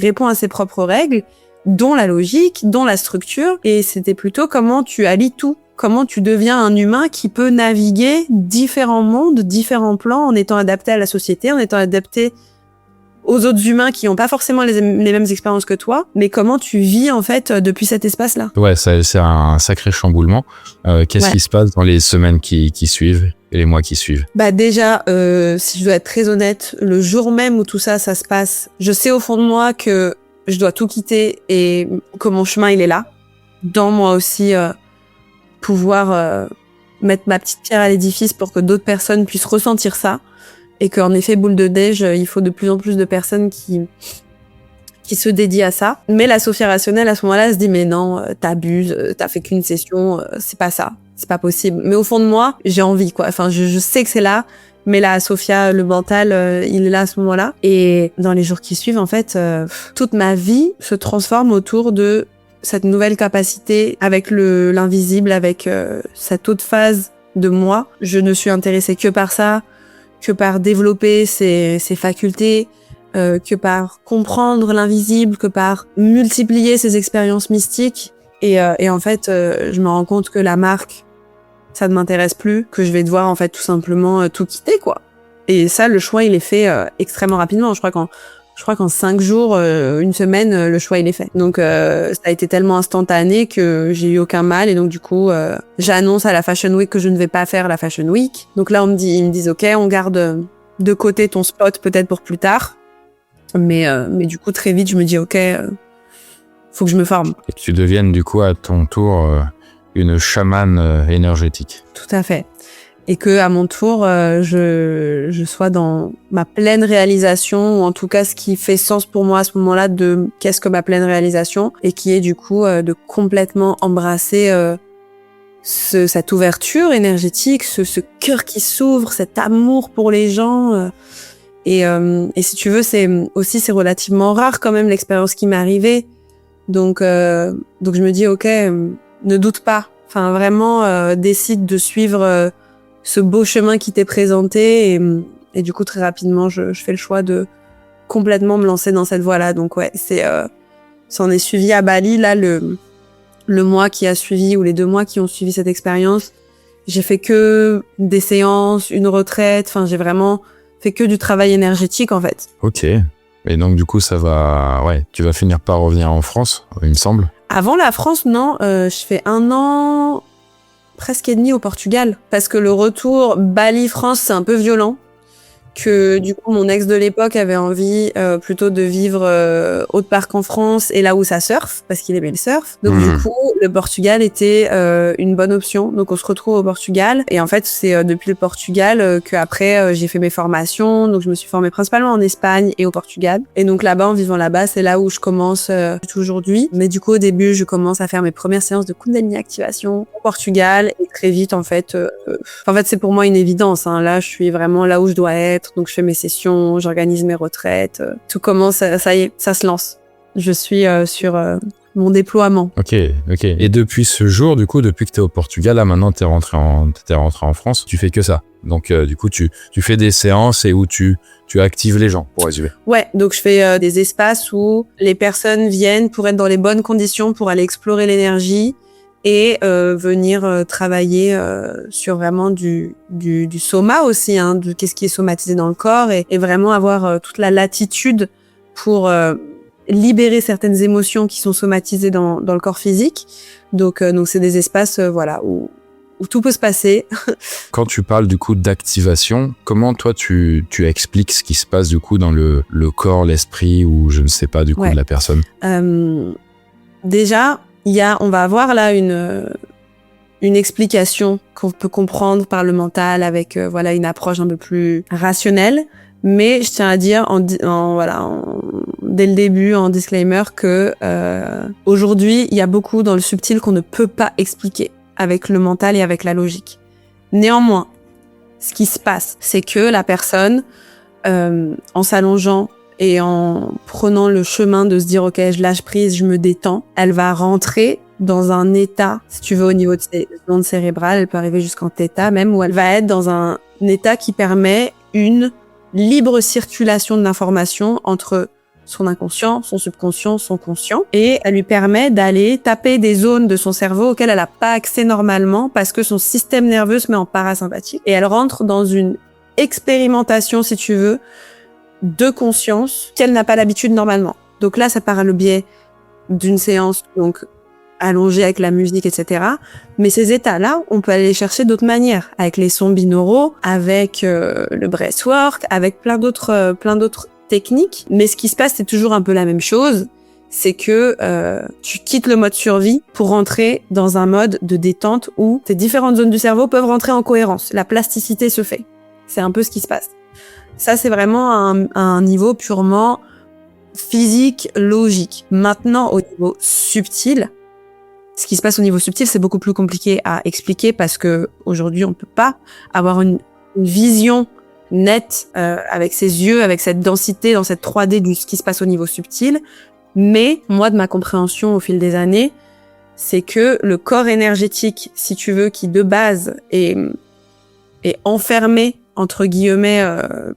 B: répond à ses propres règles, dont la logique, dont la structure. Et c'était plutôt comment tu allies tout, comment tu deviens un humain qui peut naviguer différents mondes, différents plans, en étant adapté à la société, en étant adapté aux autres humains qui n'ont pas forcément les mêmes expériences que toi, mais comment tu vis en fait depuis cet espace-là.
A: Ouais, c'est un sacré chamboulement. Qu'est-ce qui se passe dans les semaines qui suivent et les mois qui suivent? Déjà,
B: si je dois être très honnête, le jour même où tout ça se passe, je sais au fond de moi que je dois tout quitter et que mon chemin il est là. Dans moi aussi, pouvoir mettre ma petite pierre à l'édifice pour que d'autres personnes puissent ressentir ça. Et qu'en effet, boule de neige, il faut de plus en plus de personnes qui se dédient à ça. Mais la Sophia rationnelle, à ce moment-là, elle se dit, mais non, t'abuses, t'as fait qu'une session, c'est pas ça, c'est pas possible. Mais au fond de moi, j'ai envie, quoi. Enfin, je sais que c'est là, mais la Sophia, le mental, il est là à ce moment-là. Et dans les jours qui suivent, en fait, toute ma vie se transforme autour de cette nouvelle capacité avec l'invisible, avec cette autre phase de moi. Je ne suis intéressée que par ça, que par développer ses facultés, que par comprendre l'invisible, que par multiplier ses expériences mystiques. Et en fait, je me rends compte que la marque, ça ne m'intéresse plus, que je vais devoir en fait tout simplement tout quitter, quoi. Et ça, le choix, il est fait extrêmement rapidement. Je crois qu'en 5 jours, une semaine, le choix il est fait. Donc ça a été tellement instantané que j'ai eu aucun mal et donc du coup j'annonce à la Fashion Week que je ne vais pas faire la Fashion Week. Donc là ils me disent OK, on garde de côté ton spot peut-être pour plus tard. Mais du coup très vite je me dis OK, faut que je me forme.
A: Et que tu deviennes du coup à ton tour une chamane énergétique.
B: Tout à fait. Et que à mon tour je sois dans ma pleine réalisation, ou en tout cas ce qui fait sens pour moi à ce moment-là de qu'est-ce que ma pleine réalisation, et qui est du coup de complètement embrasser cette ouverture énergétique, ce cœur qui s'ouvre, cet amour pour les gens. Et si tu veux, c'est relativement rare quand même l'expérience qui m'est arrivée. Donc je me dis OK, ne doute pas. Enfin vraiment décide de suivre ce beau chemin qui t'est présenté et du coup très rapidement je fais le choix de complètement me lancer dans cette voie-là. Donc ouais, ça en est suivi à Bali là le mois qui a suivi ou les 2 mois qui ont suivi cette expérience. J'ai fait que des séances, une retraite. Enfin, j'ai vraiment fait que du travail énergétique, en fait.
A: Ok. Et donc, du coup, tu vas finir par revenir en France, il me semble.
B: Avant la France, non. Je fais 1 an, presque et demi au Portugal. Parce que le retour Bali-France, c'est un peu violent. Que du coup mon ex de l'époque avait envie plutôt de vivre autre part qu'en France et là où ça surfe parce qu'il aimait le surf. Donc du coup le Portugal était une bonne option. Donc on se retrouve au Portugal et en fait c'est depuis le Portugal que après j'ai fait mes formations. Donc je me suis formée principalement en Espagne et au Portugal. Et donc là-bas en vivant là-bas c'est là où je commence aujourd'hui. Mais du coup au début je commence à faire mes premières séances de Kundalini activation au Portugal et très vite en fait c'est pour moi une évidence. Hein. Là je suis vraiment là où je dois être. Donc je fais mes sessions, j'organise mes retraites, tout commence, ça y est, ça se lance. Je suis sur mon déploiement.
A: Ok. Et depuis ce jour, du coup, depuis que t'es au Portugal, là maintenant t'es rentré en France, tu fais que ça. Donc du coup tu fais des séances et où tu actives les gens, pour résumer.
B: Ouais, donc je fais des espaces où les personnes viennent pour être dans les bonnes conditions pour aller explorer l'énergie et venir travailler sur vraiment du soma aussi, hein, de qu'est-ce qui est somatisé dans le corps et vraiment avoir toute la latitude pour libérer certaines émotions qui sont somatisées dans le corps physique. Donc c'est des espaces où tout peut se passer.
A: Quand tu parles du coup d'activation, comment toi tu expliques ce qui se passe du coup dans le corps, l'esprit ou je ne sais pas du coup de la personne?
B: Déjà, on va avoir là une explication qu'on peut comprendre par le mental avec une approche un peu plus rationnelle. Mais je tiens à dire dès le début en disclaimer que aujourd'hui il y a beaucoup dans le subtil qu'on ne peut pas expliquer avec le mental et avec la logique. Néanmoins, ce qui se passe, c'est que la personne en s'allongeant et en prenant le chemin de se dire ok, je lâche prise, je me détends, elle va rentrer dans un état, si tu veux, au niveau de ses ondes cérébrales, elle peut arriver jusqu'en θ même, où elle va être dans un état qui permet une libre circulation de l'information entre son inconscient, son subconscient, son conscient, et elle lui permet d'aller taper des zones de son cerveau auxquelles elle n'a pas accès normalement parce que son système nerveux se met en parasympathique et elle rentre dans une expérimentation, si tu veux, de conscience qu'elle n'a pas l'habitude normalement. Donc là, ça part le biais d'une séance donc allongée avec la musique, etc. Mais ces états-là, on peut aller les chercher d'autres manières, avec les sons binauraux, avec le breathwork, avec plein d'autres techniques. Mais ce qui se passe, c'est toujours un peu la même chose. C'est que tu quittes le mode survie pour rentrer dans un mode de détente où tes différentes zones du cerveau peuvent rentrer en cohérence. La plasticité se fait. C'est un peu ce qui se passe. Ça, c'est vraiment un niveau purement physique, logique. Maintenant, au niveau subtil, ce qui se passe au niveau subtil, c'est beaucoup plus compliqué à expliquer parce que aujourd'hui, on peut pas avoir une vision nette avec ses yeux, avec cette densité, dans cette 3D de ce qui se passe au niveau subtil. Mais moi, de ma compréhension au fil des années, c'est que le corps énergétique, si tu veux, qui de base est enfermé entre guillemets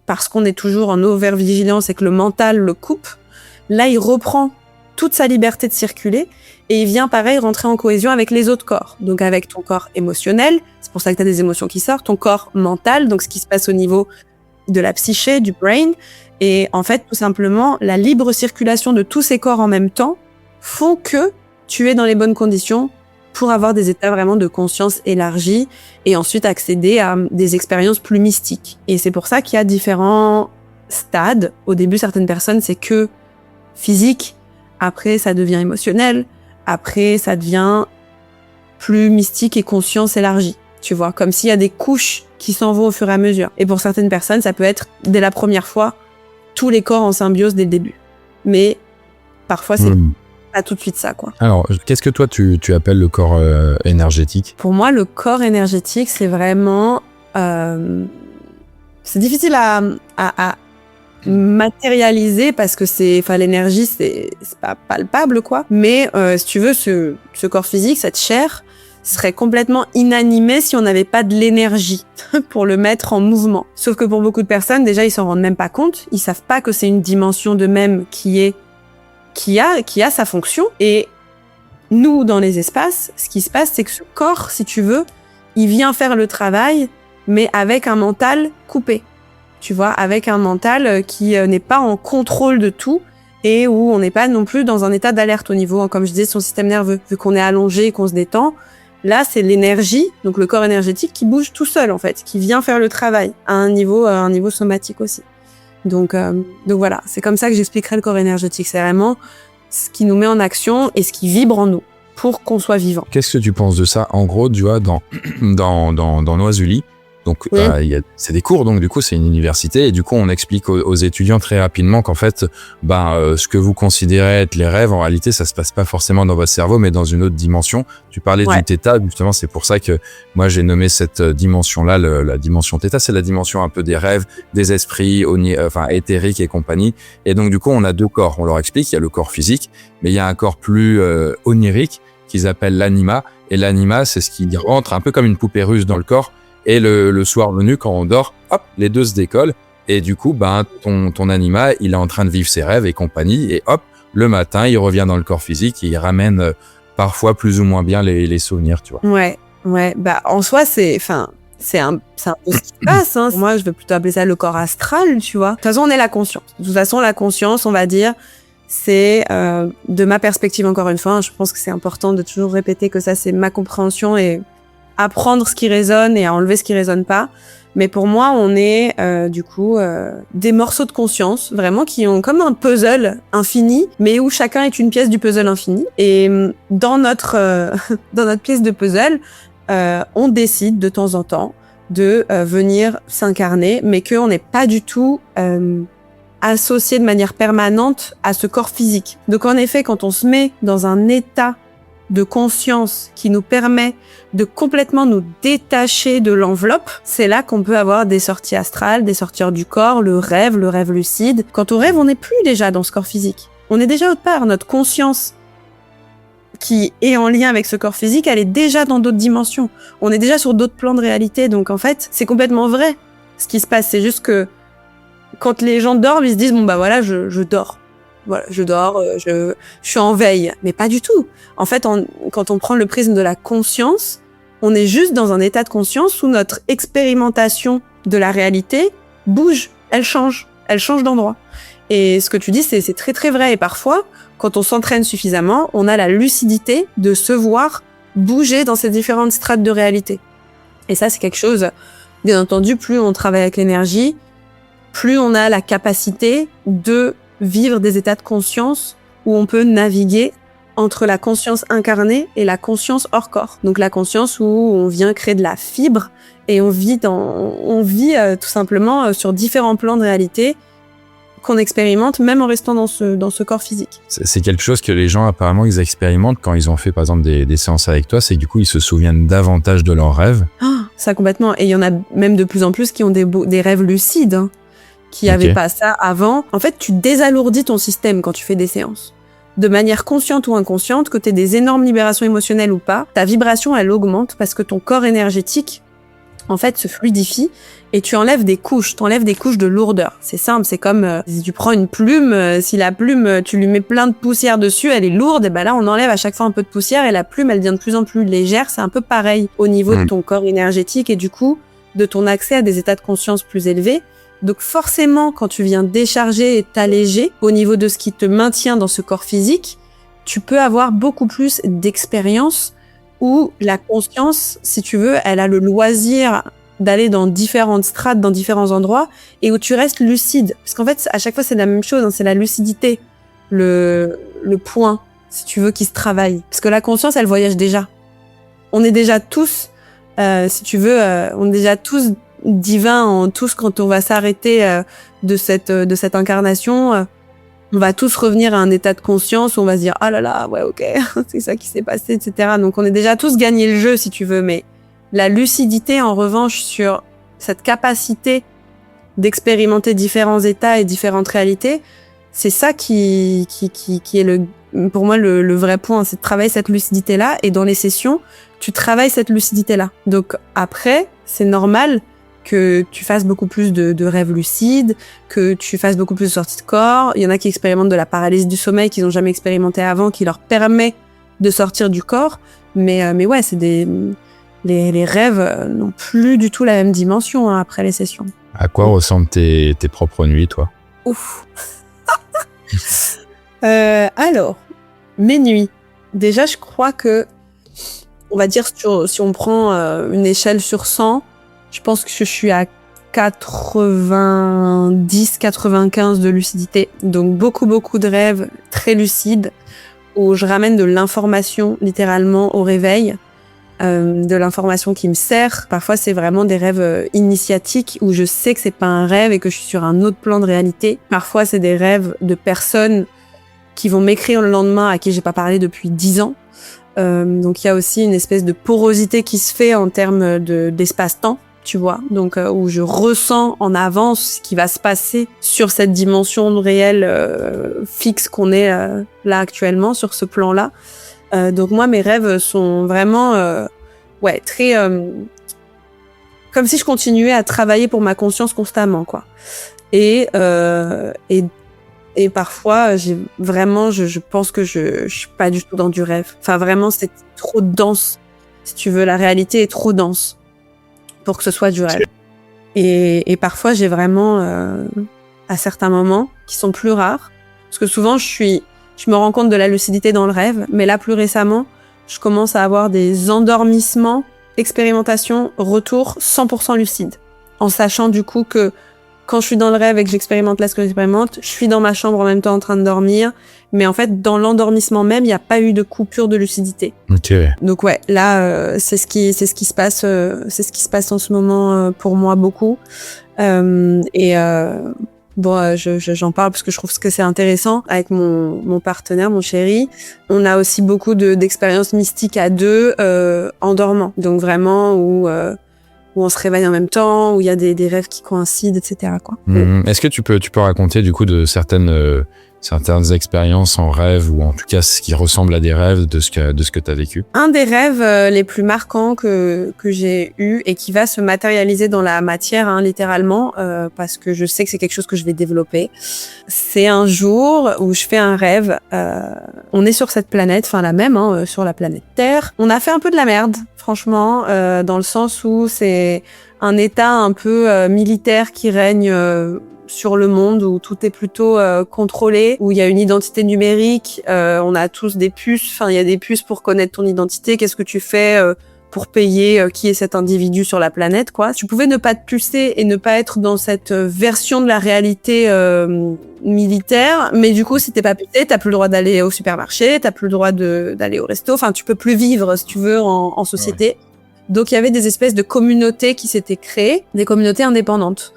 B: parce qu'on est toujours en over-vigilance et que le mental le coupe, là il reprend toute sa liberté de circuler et il vient pareil rentrer en cohésion avec les autres corps. Donc avec ton corps émotionnel, c'est pour ça que tu as des émotions qui sortent, ton corps mental, donc ce qui se passe au niveau de la psyché, du brain, et en fait tout simplement la libre circulation de tous ces corps en même temps font que tu es dans les bonnes conditions pour avoir des états vraiment de conscience élargie et ensuite accéder à des expériences plus mystiques. Et c'est pour ça qu'il y a différents stades. Au début, certaines personnes, c'est que physique. Après, ça devient émotionnel. Après, ça devient plus mystique et conscience élargie. Tu vois, comme s'il y a des couches qui s'en vont au fur et à mesure. Et pour certaines personnes, ça peut être, dès la première fois, tous les corps en symbiose dès le début. Mais parfois, c'est pas tout de suite ça, quoi.
A: Alors, qu'est-ce que toi, tu appelles le corps énergétique ?
B: Pour moi, le corps énergétique, c'est vraiment... c'est difficile à matérialiser parce que l'énergie, c'est pas palpable, quoi. Mais si tu veux, ce corps physique, cette chair, serait complètement inanimé si on n'avait pas de l'énergie pour le mettre en mouvement. Sauf que pour beaucoup de personnes, déjà, ils s'en rendent même pas compte. Ils savent pas que c'est une dimension d'eux-mêmes qui a sa fonction. Et nous, dans les espaces, ce qui se passe, c'est que ce corps, si tu veux, il vient faire le travail, mais avec un mental coupé. Tu vois, avec un mental qui n'est pas en contrôle de tout et où on n'est pas non plus dans un état d'alerte au niveau, comme je disais, de son système nerveux. Vu qu'on est allongé et qu'on se détend, là, c'est l'énergie, donc le corps énergétique qui bouge tout seul, en fait, qui vient faire le travail à un niveau somatique aussi. Donc voilà, c'est comme ça que j'expliquerai le corps énergétique. C'est vraiment ce qui nous met en action et ce qui vibre en nous pour qu'on soit vivant.
A: Qu'est-ce que tu penses de ça? En gros, tu vois, dans Noisuli, donc
B: Oui.
A: c'est des cours, donc du coup c'est une université, et du coup on explique aux étudiants très rapidement qu'en fait, ce que vous considérez être les rêves, en réalité ça se passe pas forcément dans votre cerveau, mais dans une autre dimension. Tu parlais du Theta, justement, c'est pour ça que moi j'ai nommé cette dimension-là, la dimension Theta, c'est la dimension un peu des rêves, des esprits, éthériques et compagnie. Et donc du coup on a deux corps, on leur explique, il y a le corps physique, mais il y a un corps plus onirique qu'ils appellent l'anima, et l'anima c'est ce qui rentre un peu comme une poupée russe dans le corps. Et le soir venu, quand on dort, hop, les deux se décollent. Et du coup, ton anima, il est en train de vivre ses rêves et compagnie. Et hop, le matin, il revient dans le corps physique et il ramène parfois plus ou moins bien les souvenirs, tu vois.
B: Ouais. En soi, c'est un peu ce qui se passe, hein. Moi, je vais plutôt appeler ça le corps astral, tu vois. De toute façon, on est la conscience. De toute façon, la conscience, on va dire, c'est, de ma perspective, encore une fois, je pense que c'est important de toujours répéter que ça, c'est ma compréhension et à prendre ce qui résonne et à enlever ce qui résonne pas. Mais pour moi, on est des morceaux de conscience, vraiment, qui ont comme un puzzle infini, mais où chacun est une pièce du puzzle infini. Et dans notre pièce de puzzle, on décide de temps en temps de venir s'incarner, mais qu'on n'est pas du tout associé de manière permanente à ce corps physique. Donc en effet, quand on se met dans un état de conscience qui nous permet de complètement nous détacher de l'enveloppe, c'est là qu'on peut avoir des sorties astrales, des sorties hors du corps, le rêve lucide. Quand on rêve, on n'est plus déjà dans ce corps physique. On est déjà autre part. Notre conscience qui est en lien avec ce corps physique, elle est déjà dans d'autres dimensions. On est déjà sur d'autres plans de réalité. Donc en fait, c'est complètement vrai ce qui se passe. C'est juste que quand les gens dorment, ils se disent je dors. Voilà, je dors, je suis en veille. Mais pas du tout. En fait, quand on prend le prisme de la conscience, on est juste dans un état de conscience où notre expérimentation de la réalité bouge, elle change d'endroit. Et ce que tu dis, c'est très très vrai. Et parfois, quand on s'entraîne suffisamment, on a la lucidité de se voir bouger dans ces différentes strates de réalité. Et ça, c'est quelque chose, bien entendu, plus on travaille avec l'énergie, plus on a la capacité de vivre des états de conscience où on peut naviguer entre la conscience incarnée et la conscience hors corps. Donc la conscience où on vient créer de la fibre et on vit tout simplement sur différents plans de réalité qu'on expérimente même en restant dans ce corps physique.
A: C'est quelque chose que les gens apparemment ils expérimentent quand ils ont fait par exemple des séances avec toi, c'est que du coup ils se souviennent davantage de leurs rêves.
B: Ça complètement. Et il y en a même de plus en plus qui ont des rêves lucides, hein, qui avaient pas ça avant. En fait, tu désalourdis ton système quand tu fais des séances. De manière consciente ou inconsciente, que tu aies des énormes libérations émotionnelles ou pas, ta vibration, elle augmente parce que ton corps énergétique, en fait, se fluidifie et tu enlèves des couches, t'enlèves des couches de lourdeur. C'est simple, c'est comme si tu prends une plume, si la plume, tu lui mets plein de poussière dessus, elle est lourde, et ben là, on enlève à chaque fois un peu de poussière et la plume, elle devient de plus en plus légère. C'est un peu pareil au niveau de ton corps énergétique et du coup, de ton accès à des états de conscience plus élevés. Donc forcément, quand tu viens décharger et t'alléger au niveau de ce qui te maintient dans ce corps physique, tu peux avoir beaucoup plus d'expérience où la conscience, si tu veux, elle a le loisir d'aller dans différentes strates, dans différents endroits, et où tu restes lucide. Parce qu'en fait, à chaque fois, c'est la même chose, hein, c'est la lucidité, le point, si tu veux, qui se travaille. Parce que la conscience, elle voyage déjà. On est déjà tous, si tu veux, on est déjà tous divins en tous quand on va s'arrêter de cette incarnation. On va tous revenir à un état de conscience où on va se dire « Ah là là, ouais, ok, c'est ça qui s'est passé, etc. » Donc, on est déjà tous gagné le jeu, si tu veux. Mais la lucidité, en revanche, sur cette capacité d'expérimenter différents états et différentes réalités, c'est ça qui est pour moi le vrai point. C'est de travailler cette lucidité-là. Et dans les sessions, tu travailles cette lucidité-là. Donc, après, c'est normal que tu fasses beaucoup plus de rêves lucides, que tu fasses beaucoup plus de sorties de corps. Il y en a qui expérimentent de la paralysie du sommeil qu'ils n'ont jamais expérimenté avant, qui leur permet de sortir du corps. Mais ouais, c'est Les rêves n'ont plus du tout la même dimension après les sessions.
A: À quoi ressemblent tes propres nuits, toi?
B: Ouf. Alors, mes nuits. Déjà, je crois que, on va dire, si on prend une échelle sur 100, je pense que je suis à 90-95 de lucidité. Donc, beaucoup de rêves très lucides où je ramène de l'information, littéralement, au réveil. De l'information qui me sert. Parfois, c'est vraiment des rêves initiatiques où je sais que c'est pas un rêve et que je suis sur un autre plan de réalité. Parfois, c'est des rêves de personnes qui vont m'écrire le lendemain à qui j'ai pas parlé depuis 10 ans. Donc, il y a aussi une espèce de porosité qui se fait en termes d'espace-temps, tu vois. Donc, où je ressens en avance ce qui va se passer sur cette dimension réelle fixe qu'on est là actuellement, sur ce plan-là. Donc moi, mes rêves sont vraiment, très, comme si je continuais à travailler pour ma conscience constamment, quoi. Et parfois, je pense que je suis pas du tout dans du rêve. Enfin, vraiment, c'est trop dense. Si tu veux, la réalité est trop dense pour que ce soit du rêve. Et parfois, j'ai vraiment, à certains moments, qui sont plus rares, parce que souvent, je me rends compte de la lucidité dans le rêve, mais là, plus récemment, je commence à avoir des endormissements, expérimentations, retours 100% lucides. En sachant du coup que quand je suis dans le rêve et que j'expérimente là ce que j'expérimente, je suis dans ma chambre en même temps en train de dormir, mais en fait, dans l'endormissement même, il n'y a pas eu de coupure de lucidité.
A: Ok.
B: Donc ouais, là, c'est ce qui se passe en ce moment pour moi beaucoup. Bon, j'en parle parce que je trouve que c'est intéressant avec mon partenaire, mon chéri. On a aussi beaucoup d'expériences mystiques à deux en dormant. Donc vraiment où on se réveille en même temps, où il y a des rêves qui coïncident, etc. quoi.
A: Est-ce que tu peux raconter du coup de certaines expériences en rêve, ou en tout cas ce qui ressemble à des rêves de ce que tu as vécu?
B: Un des rêves les plus marquants que j'ai eu et qui va se matérialiser dans la matière, hein, littéralement, parce que je sais que c'est quelque chose que je vais développer. C'est un jour où je fais un rêve. On est sur cette planète, enfin la même, hein, sur la planète Terre. On a fait un peu de la merde, franchement, dans le sens où c'est un état un peu militaire qui règne sur le monde, où tout est plutôt contrôlé, où il y a une identité numérique, on a tous des puces, enfin il y a des puces pour connaître ton identité, qu'est-ce que tu fais pour payer qui est cet individu sur la planète, quoi. Tu pouvais ne pas te pucer et ne pas être dans cette version de la réalité militaire, mais du coup si t'es pas pucé, t'as plus le droit d'aller au supermarché, t'as plus le droit d'aller au resto, enfin tu peux plus vivre si tu veux en société. Ouais. Donc il y avait des espèces de communautés qui s'étaient créées, des communautés indépendantes.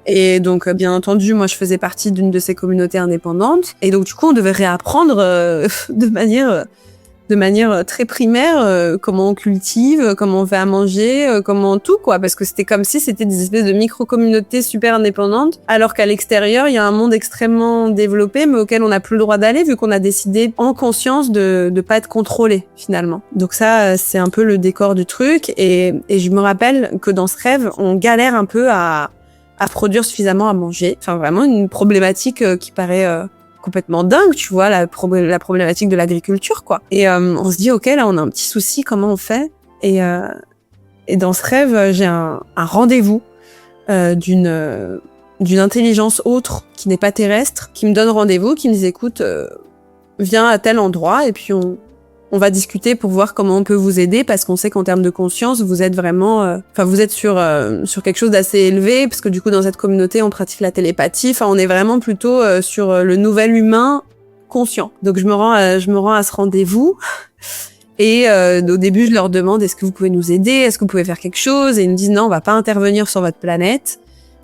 B: Et donc, bien entendu, moi, je faisais partie d'une de ces communautés indépendantes. Et donc, du coup, on devait réapprendre de manière très primaire comment on cultive, comment on fait à manger, comment tout, quoi. Parce que c'était comme si c'était des espèces de micro-communautés super indépendantes, alors qu'à l'extérieur, il y a un monde extrêmement développé, mais auquel on n'a plus le droit d'aller, vu qu'on a décidé en conscience de pas être contrôlé, finalement. Donc ça, c'est un peu le décor du truc. Et je me rappelle que dans ce rêve, on galère un peu à produire suffisamment à manger. Enfin, vraiment une problématique qui paraît complètement dingue, tu vois, la problématique de l'agriculture, quoi. Et on se dit, ok, là, on a un petit souci, comment on fait? Et dans ce rêve, j'ai un rendez-vous d'une intelligence autre qui n'est pas terrestre, qui me donne rendez-vous, qui me dit, écoute, viens à tel endroit, et puis on va discuter pour voir comment on peut vous aider, parce qu'on sait qu'en termes de conscience, vous êtes vraiment, vous êtes sur quelque chose d'assez élevé, parce que du coup, dans cette communauté, on pratique la télépathie. Enfin, on est vraiment plutôt sur le nouvel humain conscient. Donc, je me rends à ce rendez-vous. Et au début, je leur demande, est-ce que vous pouvez nous aider? Est-ce que vous pouvez faire quelque chose? Et ils me disent, non, on va pas intervenir sur votre planète.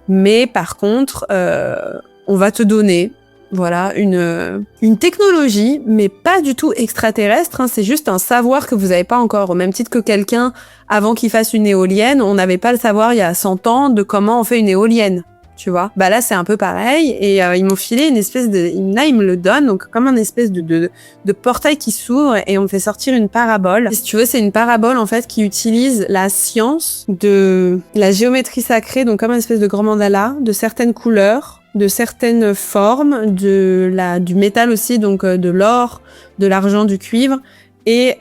B: Mais par contre, on va te donner, voilà, une technologie, mais pas du tout extraterrestre, hein, c'est juste un savoir que vous n'avez pas encore. Au même titre que quelqu'un, avant qu'il fasse une éolienne, on n'avait pas le savoir il y a 100 ans de comment on fait une éolienne, tu vois. Bah là, c'est un peu pareil, et ils m'ont filé une espèce de... Là, ils me le donnent, donc comme un espèce de portail qui s'ouvre, et on me fait sortir une parabole. Et si tu veux, c'est une parabole, en fait, qui utilise la science de la géométrie sacrée, donc comme une espèce de grand mandala, de certaines couleurs, de certaines formes, du métal aussi, donc de l'or, de l'argent, du cuivre, et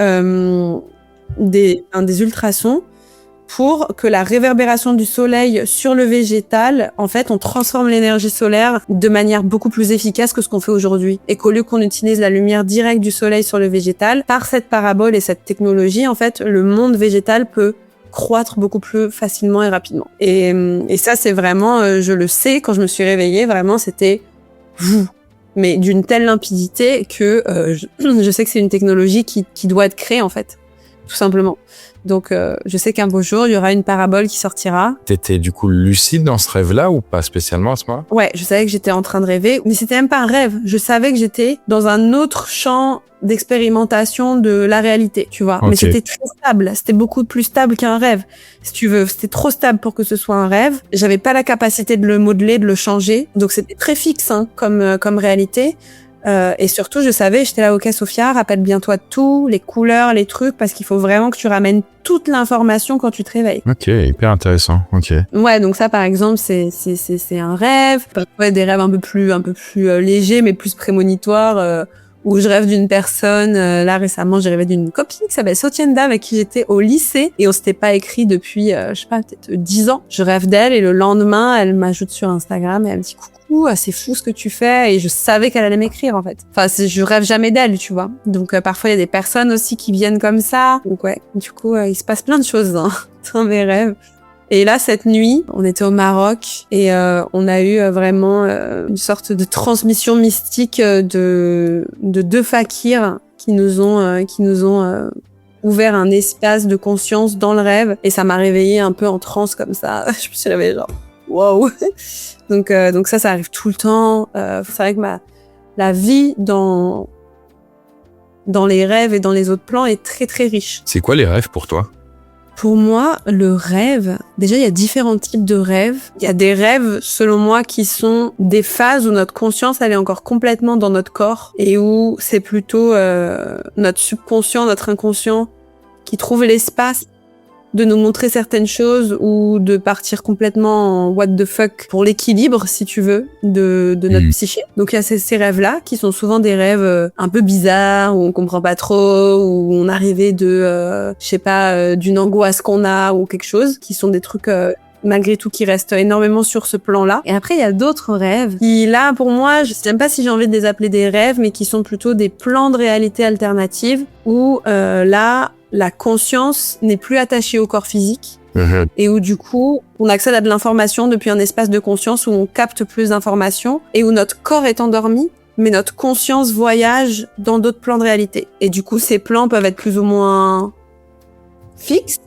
B: des ultrasons pour que la réverbération du soleil sur le végétal, en fait, on transforme l'énergie solaire de manière beaucoup plus efficace que ce qu'on fait aujourd'hui. Et qu'au lieu qu'on utilise la lumière directe du soleil sur le végétal, par cette parabole et cette technologie, en fait, le monde végétal peut croître beaucoup plus facilement et rapidement. Et ça, c'est vraiment, je le sais, quand je me suis réveillée, vraiment, c'était mais d'une telle limpidité que je sais que c'est une technologie qui doit être créée, en fait, tout simplement. Donc, je sais qu'un beau jour, il y aura une parabole qui sortira.
A: T'étais du coup lucide dans ce rêve-là ou pas spécialement à ce moment-là?
B: Ouais, je savais que j'étais en train de rêver, mais c'était même pas un rêve. Je savais que j'étais dans un autre champ d'expérimentation de la réalité, tu vois.
A: Okay.
B: Mais c'était très stable. C'était beaucoup plus stable qu'un rêve, si tu veux. C'était trop stable pour que ce soit un rêve. J'avais pas la capacité de le modeler, de le changer. Donc, c'était très fixe, hein, comme réalité. Et surtout, je savais, j'étais là, ok, Sophia, rappelle-bien-toi de tout, les couleurs, les trucs, parce qu'il faut vraiment que tu ramènes toute l'information quand tu te réveilles.
A: Ok, hyper intéressant. Ok.
B: Ouais, donc ça, par exemple, c'est un rêve. Parfois, des rêves un peu plus légers, mais plus prémonitoires, où je rêve d'une personne. Là, récemment, j'ai rêvé d'une copine qui s'appelle Sotienda, avec qui j'étais au lycée, et on s'était pas écrit depuis, je sais pas, peut-être 10 ans. Je rêve d'elle, et le lendemain, elle m'ajoute sur Instagram, et elle me dit coucou. C'est fou ce que tu fais, et je savais qu'elle allait m'écrire, en fait. Enfin, je rêve jamais d'elle, tu vois. Donc, parfois, il y a des personnes aussi qui viennent comme ça. Donc, ouais. Du coup, il se passe plein de choses, hein, dans mes rêves. Et là, cette nuit, on était au Maroc, et on a eu vraiment une sorte de transmission mystique de deux fakirs qui nous ont ouvert un espace de conscience dans le rêve, et ça m'a réveillée un peu en transe comme ça. Je me suis réveillée genre waouh. Donc ça arrive tout le temps. C'est vrai que la vie dans les rêves et dans les autres plans est très très riche.
A: C'est quoi les rêves pour toi?
B: Pour moi, le rêve, déjà il y a différents types de rêves. Il y a des rêves, selon moi, qui sont des phases où notre conscience elle est encore complètement dans notre corps, et où c'est plutôt notre subconscient, notre inconscient qui trouve l'espace de nous montrer certaines choses, ou de partir complètement en what the fuck pour l'équilibre, si tu veux, de notre psyché. Donc il y a ces rêves-là qui sont souvent des rêves un peu bizarres, où on comprend pas trop, où on arrivait je sais pas, d'une angoisse qu'on a ou quelque chose, qui sont des trucs malgré tout qui restent énormément sur ce plan-là. Et après il y a d'autres rêves qui, là, pour moi, je sais même pas si j'ai envie de les appeler des rêves, mais qui sont plutôt des plans de réalité alternatives, où là la conscience n'est plus attachée au corps physique, et où du coup, on accède à de l'information depuis un espace de conscience où on capte plus d'informations, et où notre corps est endormi, mais notre conscience voyage dans d'autres plans de réalité. Et du coup, ces plans peuvent être plus ou moins fixes,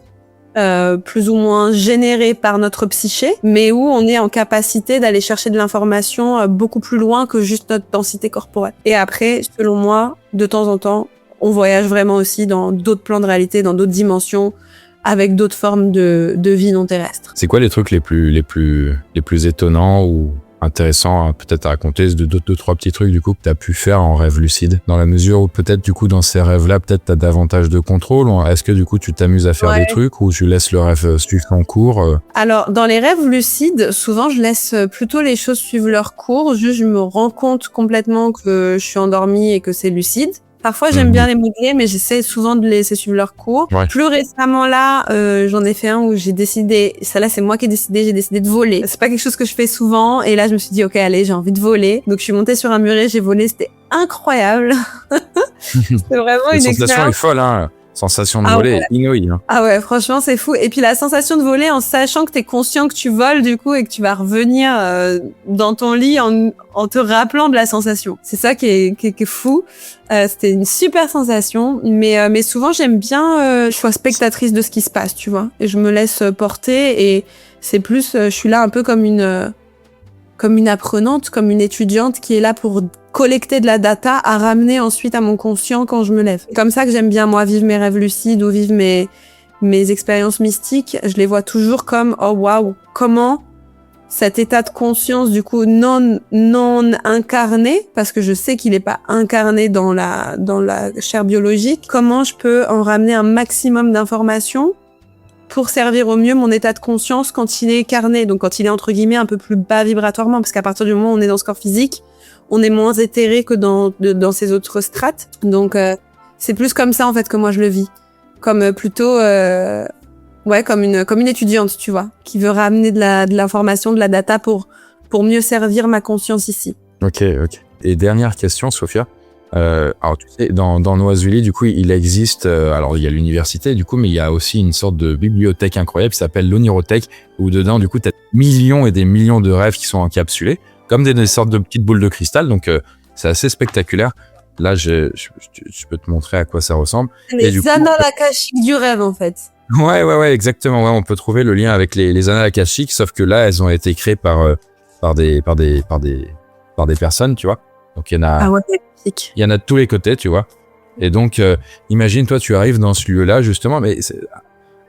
B: plus ou moins générés par notre psyché, mais où on est en capacité d'aller chercher de l'information beaucoup plus loin que juste notre densité corporelle. Et après, selon moi, de temps en temps, on voyage vraiment aussi dans d'autres plans de réalité, dans d'autres dimensions, avec d'autres formes de vie non terrestre.
A: C'est quoi les trucs les plus étonnants ou intéressants peut-être à raconter, de deux, trois petits trucs du coup que t'as pu faire en rêve lucide, dans la mesure où peut-être du coup dans ces rêves-là peut-être t'as davantage de contrôle, ou est-ce que du coup tu t'amuses à faire des trucs, ou tu laisses le rêve suivre son cours?
B: Alors dans les rêves lucides, souvent je laisse plutôt les choses suivre leur cours. Juste je me rends compte complètement que je suis endormie et que c'est lucide. Parfois, j'aime bien les modeler, mais j'essaie souvent de les laisser suivre leur cours. Ouais. Plus récemment, là, j'en ai fait un où j'ai décidé, ça là, c'est moi qui ai décidé, j'ai décidé de voler. C'est pas quelque chose que je fais souvent, et là, je me suis dit, ok, allez, j'ai envie de voler. Donc, je suis montée sur un muret, j'ai volé, c'était incroyable. C'est vraiment une expérience. La
A: sensation est folle, hein. Sensation de voler, inouïe. Hein.
B: Ah ouais, franchement, c'est fou. Et puis la sensation de voler en sachant que t'es conscient que tu voles, du coup, et que tu vas revenir dans ton lit en te rappelant de la sensation. C'est ça qui est fou. C'était une super sensation, mais souvent j'aime bien, je suis spectatrice de ce qui se passe, tu vois, et je me laisse porter, et c'est plus, je suis là un peu comme une apprenante, comme une étudiante qui est là pour collecter de la data à ramener ensuite à mon conscient quand je me lève. C'est comme ça que j'aime bien, moi, vivre mes rêves lucides ou vivre mes expériences mystiques. Je les vois toujours comme, oh waouh, comment cet état de conscience, du coup, non incarné, parce que je sais qu'il est pas incarné dans la chair biologique, comment je peux en ramener un maximum d'informations pour servir au mieux mon état de conscience quand il est carné, donc quand il est entre guillemets un peu plus bas vibratoirement, parce qu'à partir du moment où on est dans ce corps physique, on est moins éthéré que dans ces autres strates. Donc c'est plus comme ça en fait que moi je le vis. comme plutôt comme une étudiante, tu vois, qui veut ramener de l'information, de la data pour mieux servir ma conscience ici.
A: Ok. Et dernière question, Sophia. Alors tu sais, dans Noisuli, du coup, il existe, alors il y a l'université, du coup, mais il y a aussi une sorte de bibliothèque incroyable qui s'appelle l'Onirothèque, où dedans, du coup, t'as millions et des millions de rêves qui sont encapsulés, comme des sortes de petites boules de cristal, donc c'est assez spectaculaire. Là, je peux te montrer à quoi ça ressemble.
B: Les annales akashiques du rêve, en fait.
A: Ouais, exactement. Ouais, on peut trouver le lien avec les annales akashiques, sauf que là, elles ont été créées par des personnes, tu vois. Donc il y en a, il y en a de tous les côtés, tu vois. Et donc, imagine, toi, tu arrives dans ce lieu-là, justement, mais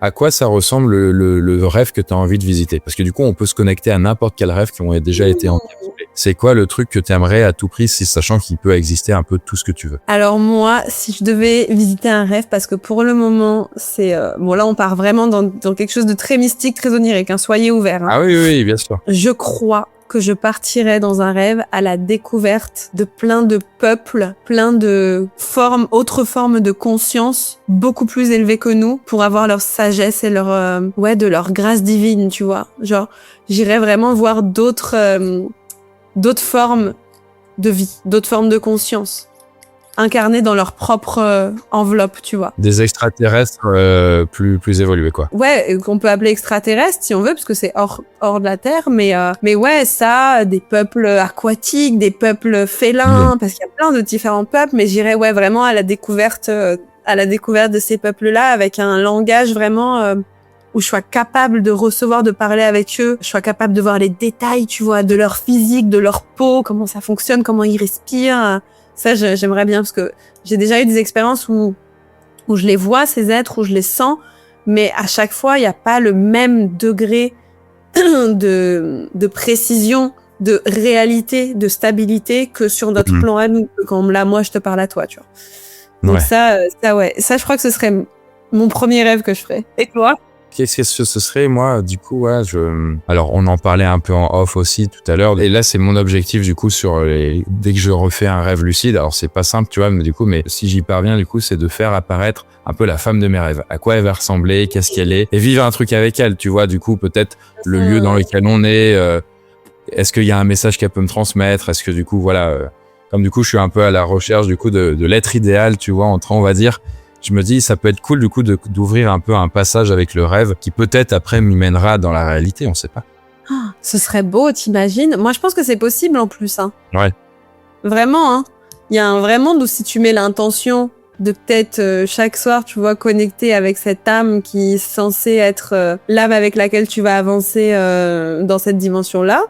A: à quoi ça ressemble le rêve que tu as envie de visiter? Parce que du coup, on peut se connecter à n'importe quel rêve qui ont déjà été encapsulés. C'est quoi le truc que tu aimerais à tout prix, sachant qu'il peut exister un peu tout ce que tu veux?
B: Alors moi, si je devais visiter un rêve, parce que pour le moment, c'est... bon, là, on part vraiment dans quelque chose de très mystique, très onirique, hein, soyez ouverts. Hein.
A: Ah oui, bien sûr.
B: Je crois que je partirais dans un rêve à la découverte de plein de peuples, plein de autres formes de conscience beaucoup plus élevées que nous pour avoir leur sagesse et de leur grâce divine, tu vois. Genre, j'irais vraiment voir d'autres formes de vie, d'autres formes de conscience incarnées dans leur propre enveloppe, tu vois.
A: Des extraterrestres plus évolués, quoi.
B: Ouais, qu'on peut appeler extraterrestres si on veut, parce que c'est hors de la Terre, mais ouais, ça, des peuples aquatiques, des peuples félins, parce qu'il y a plein de différents peuples, mais j'irais vraiment à la découverte de ces peuples-là avec un langage vraiment où je sois capable de recevoir, de parler avec eux, je sois capable de voir les détails, tu vois, de leur physique, de leur peau, comment ça fonctionne, comment ils respirent. Ça, j'aimerais bien, parce que j'ai déjà eu des expériences où je les vois, ces êtres, où je les sens, mais à chaque fois, il n'y a pas le même degré de précision, de réalité, de stabilité que sur notre plan à nous, comme là, moi, je te parle à toi, tu vois. Donc ça, je crois que ce serait mon premier rêve que je ferais. Et toi?
A: Qu'est-ce que ce serait, moi, du coup, alors, on en parlait un peu en off aussi tout à l'heure, et là, c'est mon objectif, du coup, dès que je refais un rêve lucide, alors c'est pas simple, tu vois, mais si j'y parviens, du coup, c'est de faire apparaître un peu la femme de mes rêves. À quoi elle va ressembler, qu'est-ce qu'elle est, et vivre un truc avec elle, tu vois, du coup, peut-être le lieu dans lequel on est, est-ce qu'il y a un message qu'elle peut me transmettre, est-ce que, du coup, comme du coup, je suis un peu à la recherche, du coup, de l'être idéal, tu vois, on va dire, je me dis, ça peut être cool, du coup, d'ouvrir un peu un passage avec le rêve qui peut-être après m'y mènera dans la réalité, on sait pas.
B: Oh, ce serait beau, t'imagines? Moi, je pense que c'est possible en plus, hein.
A: Ouais.
B: Vraiment, hein. Il y a un vrai monde où si tu mets l'intention de peut-être chaque soir, tu vois, connecter avec cette âme qui est censée être l'âme avec laquelle tu vas avancer dans cette dimension-là.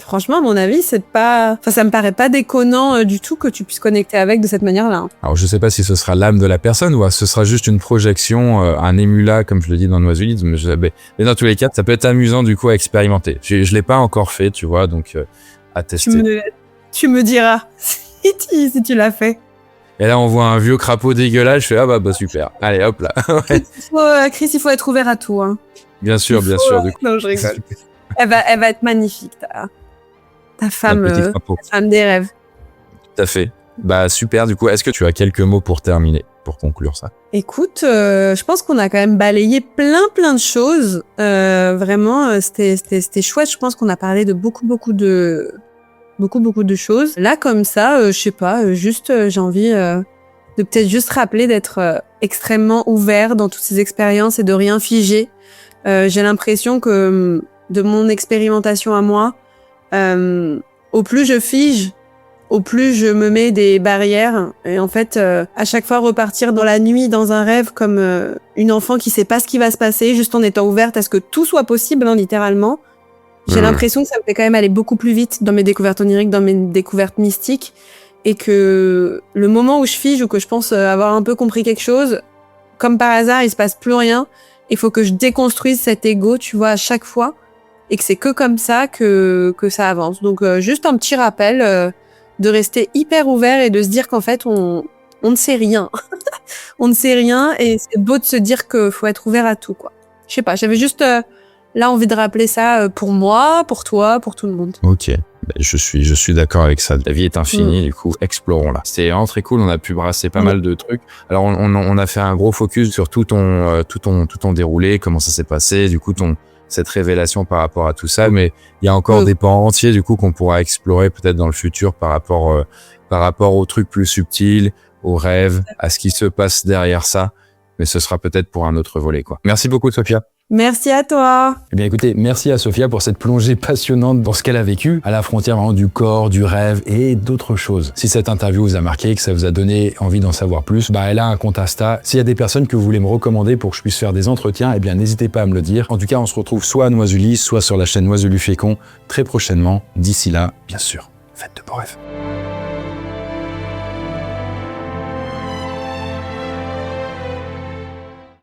B: Franchement, à mon avis, ça me paraît pas déconnant du tout que tu puisses connecter avec de cette manière-là.
A: Alors, je sais pas si ce sera l'âme de la personne ou ce sera juste une projection, un émula, comme je le dis dans Noisuli, mais dans tous les cas, ça peut être amusant, du coup, à expérimenter. Je l'ai pas encore fait, tu vois, donc, à tester.
B: Tu me diras si tu l'as fait.
A: Et là, on voit un vieux crapaud dégueulasse, je fais, super. Allez, hop là.
B: Ouais. Chris, il faut être ouvert à tout, hein.
A: Bien sûr, du coup.
B: Non, je rigole. Elle va être magnifique, ta femme des rêves.
A: Tout à fait. Super, du coup, est-ce que tu as quelques mots pour terminer, pour conclure ça?
B: Écoute, je pense qu'on a quand même balayé plein de choses. Vraiment, c'était chouette. Je pense qu'on a parlé de beaucoup de choses. Là, comme ça, je sais pas, juste j'ai envie de peut-être juste rappeler d'être extrêmement ouvert dans toutes ces expériences et de rien figer. J'ai l'impression que de mon expérimentation à moi, au plus je fige, au plus je me mets des barrières. Et en fait, à chaque fois repartir dans la nuit, dans un rêve, comme une enfant qui sait pas ce qui va se passer, juste en étant ouverte à ce que tout soit possible, hein, littéralement. J'ai l'impression que ça me fait quand même aller beaucoup plus vite dans mes découvertes oniriques, dans mes découvertes mystiques. Et que le moment où je fige ou que je pense avoir un peu compris quelque chose, comme par hasard, il se passe plus rien. Il faut que je déconstruise cet ego, tu vois, à chaque fois. Et que c'est que comme ça que ça avance. Donc, juste un petit rappel de rester hyper ouvert et de se dire qu'en fait, on ne sait rien. On ne sait rien et c'est beau de se dire qu'il faut être ouvert à tout, quoi. Je sais pas, j'avais juste là envie de rappeler ça pour moi, pour toi, pour tout le monde.
A: Ok. Je suis d'accord avec ça. La vie est infinie, du coup, explorons-la. C'était vraiment très cool. On a pu brasser pas mal de trucs. Alors, on a fait un gros focus sur tout ton déroulé, comment ça s'est passé, du coup, cette révélation par rapport à tout ça. Mais il y a encore des pans entiers, du coup, qu'on pourra explorer peut-être dans le futur par rapport aux trucs plus subtils, aux rêves, à ce qui se passe derrière ça. Mais ce sera peut-être pour un autre volet, quoi. Merci beaucoup, Sophia.
B: Merci à toi.
C: Eh bien écoutez, merci à Sophia pour cette plongée passionnante dans ce qu'elle a vécu, à la frontière vraiment du corps, du rêve et d'autres choses. Si cette interview vous a marqué, que ça vous a donné envie d'en savoir plus, elle a un compte Insta. S'il y a des personnes que vous voulez me recommander pour que je puisse faire des entretiens, eh bien n'hésitez pas à me le dire. En tout cas, on se retrouve soit à Noisuli, soit sur la chaîne Noisuli Fécond très prochainement. D'ici là, bien sûr, faites de beaux rêves.